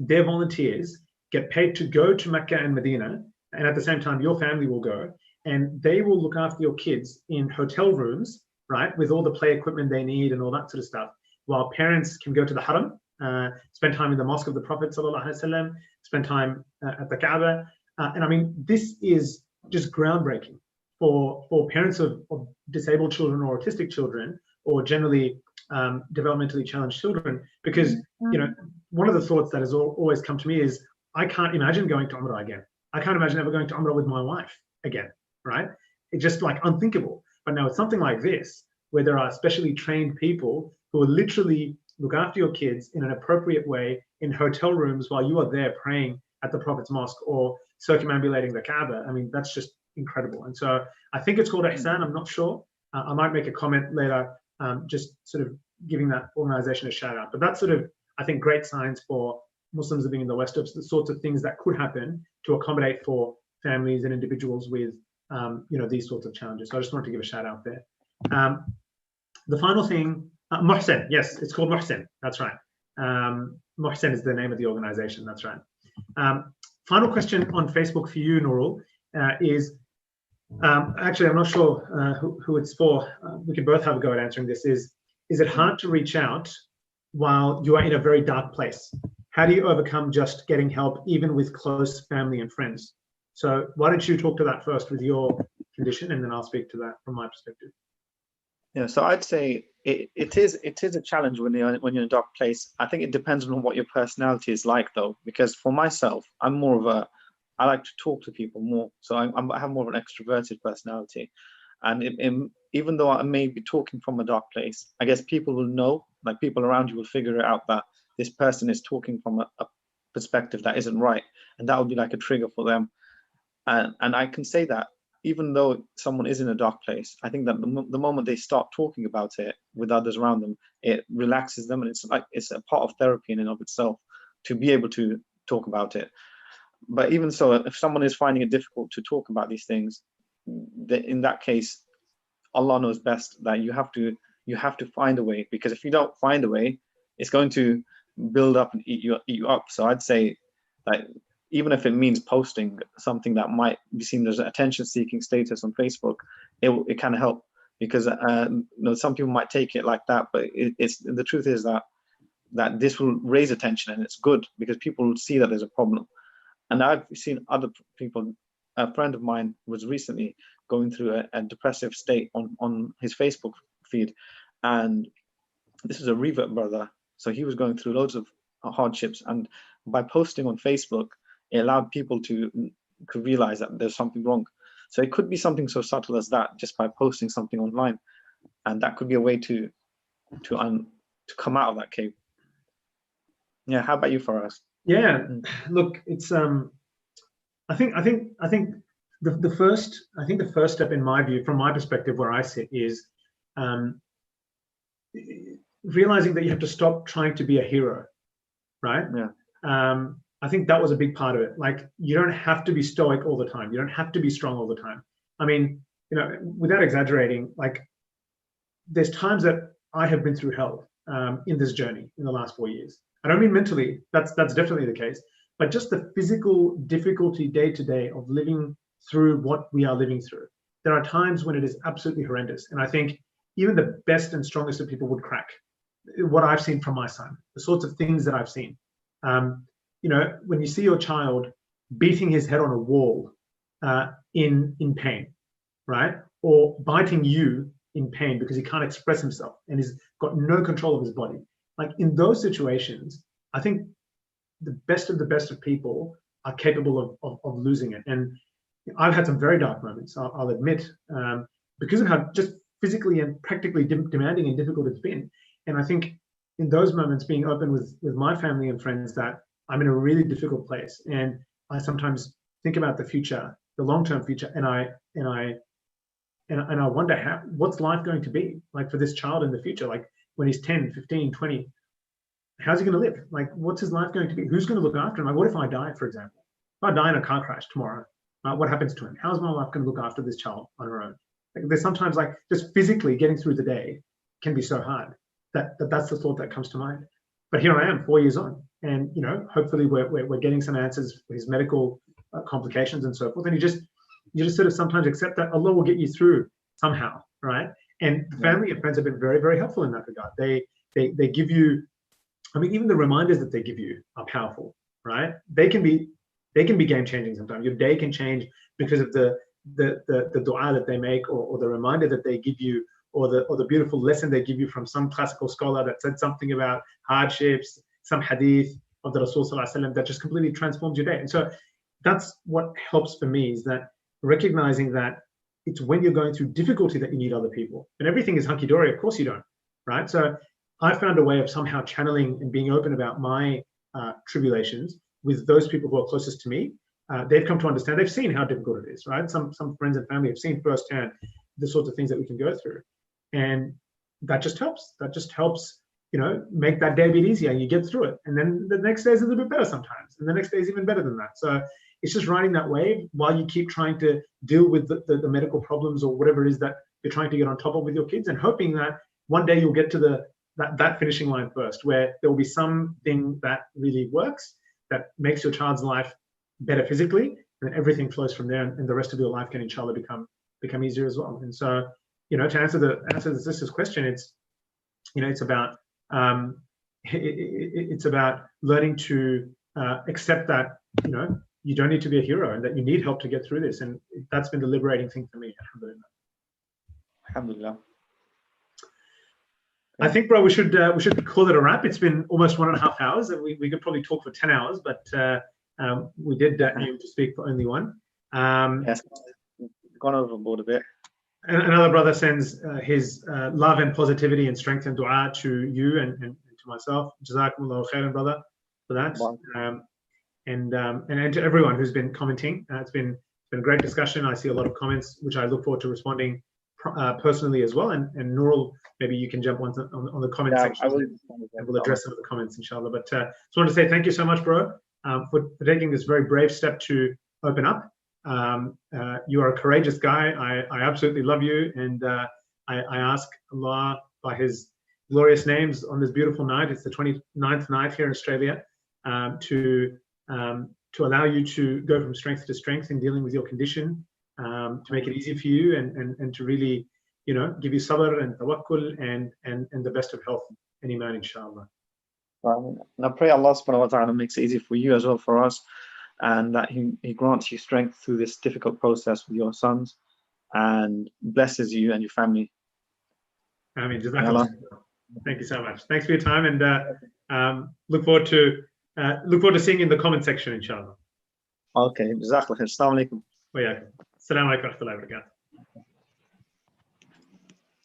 their volunteers get paid to go to Mecca and Medina, and at the same time, your family will go, and they will look after your kids in hotel rooms, right, with all the play equipment they need and all that sort of stuff, while parents can go to the Haram, spend time in the Mosque of the Prophet ﷺ, spend time at the Kaaba. And I mean, this is just groundbreaking for parents of disabled children or autistic children, or generally developmentally challenged children, because one of the thoughts that has always come to me is, I can't imagine going to Umrah again. I can't imagine ever going to Umrah with my wife again, right? It's just like unthinkable. But now it's something like this, where there are specially trained people who will literally look after your kids in an appropriate way in hotel rooms while you are there praying at the Prophet's Mosque or circumambulating the Kaaba. I mean, that's just incredible. And so I think it's called Ihsan. I'm not sure. I might make a comment later, just sort of giving that organization a shout out. But that's sort of, I think, great signs for Muslims living in the West of the sorts of things that could happen to accommodate for families and individuals with, these sorts of challenges. So I just wanted to give a shout out there. The final thing, Muhsin, yes, it's called Muhsin. That's right. Muhsin is the name of the organization. That's right. Final question on Facebook for you, Nurul, is, actually, I'm not sure who it's for. We can both have a go at answering this. Is it hard to reach out while you are in a very dark place? How do you overcome just getting help, even with close family and friends? So why don't you talk to that first with your condition, and then I'll speak to that from my perspective. Yeah, so I'd say it is a challenge when you're in a dark place. I think it depends on what your personality is like, though, because for myself, I like to talk to people more. So I have more of an extroverted personality, and even though I may be talking from a dark place, I guess people will know, like people around you will figure it out that this person is talking from a perspective that isn't right, and that would be like a trigger for them. And I can say that even though someone is in a dark place, I think that the moment they start talking about it with others around them, it relaxes them, and it's a part of therapy in and of itself to be able to talk about it. But even so, if someone is finding it difficult to talk about these things, in that case, Allah knows best that you have to find a way, because if you don't find a way, it's going to build up and eat you up. So I'd say that even if it means posting something that might be seen as attention-seeking status on Facebook, it can help, because some people might take it like that, but it's the truth is that this will raise attention, and it's good because people will see that there's a problem. And I've seen other people. A friend of mine was recently going through a depressive state on his Facebook feed, and this is a revert brother, so he was going through loads of hardships, and by posting on Facebook, it allowed people to realize that there's something wrong. So it could be something so subtle as that, just by posting something online, and that could be a way to come out of that cave. Yeah, how about you, Faraz? Yeah, look, it's I think the first step, in my view, from my perspective, where I sit, is realizing that you have to stop trying to be a hero, right? Yeah. I think that was a big part of it. Like, you don't have to be stoic all the time. You don't have to be strong all the time. I mean, without exaggerating, like, there's times that I have been through hell in this journey in the last 4 years. I don't mean mentally, that's definitely the case, but just the physical difficulty day to day of living through what we are living through. There are times when it is absolutely horrendous. And I think even the best and strongest of people would crack. What I've seen from my son, the sorts of things that I've seen. When you see your child beating his head on a wall in pain, right? Or biting you in pain because he can't express himself and he's got no control of his body. Like, in those situations, I think the best of people are capable of losing it. And I've had some very dark moments, I'll admit, because of how just physically and practically demanding and difficult it's been. And I think in those moments, being open with my family and friends that I'm in a really difficult place, and I sometimes think about the future, the long-term future, and I wonder what's life going to be like for this child in the future, like when he's 10, 15, 20. How's he going to live? Like, what's his life going to be? Who's going to look after him? Like, what if I die, for example? If I die in a car crash tomorrow, what happens to him? How's my wife going to look after this child on her own? Like, there's sometimes, like, just physically getting through the day can be so hard that's the thought that comes to mind. But here I am, 4 years on, and hopefully we're getting some answers for his medical complications and so forth. And you just sort of sometimes accept that Allah will get you through somehow, right? And the family and friends have been very, very helpful in that regard. They give you, I mean, even the reminders that they give you are powerful, right? They can be game changing sometimes. Your day can change because of the dua that they make, or the reminder that they give you, or the beautiful lesson they give you from some classical scholar that said something about hardships, some hadith of the Rasul Sallallahu Alaihi Wasallam that just completely transforms your day. And so that's what helps for me, is that recognizing that it's when you're going through difficulty that you need other people. And everything is hunky-dory, of course you don't, right? So I found a way of somehow channeling and being open about my tribulations with those people who are closest to me. They've come to understand, they've seen how difficult it is, right? Some friends and family have seen firsthand the sorts of things that we can go through. And that just helps. That just helps, make that day a bit easier, and you get through it. And then the next day is a little bit better sometimes. And the next day is even better than that. So it's just riding that wave while you keep trying to deal with the medical problems or whatever it is that you're trying to get on top of with your kids, and hoping that one day you'll get to that finishing line first, where there will be something that really works, that makes your child's life better physically, and then everything flows from there, and the rest of your life can inshallah become easier as well. And so, to answer the sister's question, it's about learning to accept that you don't need to be a hero, and that you need help to get through this. And that's been the liberating thing for me. Alhamdulillah. I think, bro, we should call it a wrap. It's been almost 1.5 hours, and we could probably talk for 10 hours, but we did aim to speak for only one. Yes, gone overboard a bit. And another brother sends his love and positivity and strength and dua to you and to for myself. Jazakumullahu khairan, brother, for that. Wow. And to everyone who's been commenting. It's been a great discussion. I see a lot of comments, which I look forward to responding personally as well. And Nurul, maybe you can jump on the comment Yeah, section. I will. And we'll address some of the comments, inshallah. But just want to say thank you so much, bro, for taking this very brave step to open up. You are a courageous guy. I absolutely love you. And I ask Allah, by His glorious names, on this beautiful night, it's the 29th night here in Australia, to allow you to go from strength to strength in dealing with your condition, to make it easy for you, and to really, give you sabr and tawakkul and the best of health and iman, inshallah. And I pray Allah subhanahu wa ta'ala makes it easy for you as well, for us, and that He grants you strength through this difficult process with your sons, and blesses you and your family. I mean, jazakallah. Thank you so much. Thanks for your time, and look forward to seeing you in the comment section, inshallah. Okay, jazakallah khair. Assalamu alaikum. Wa yakum. Assalamu alaikum wa rahmatullahi wa barakatuh.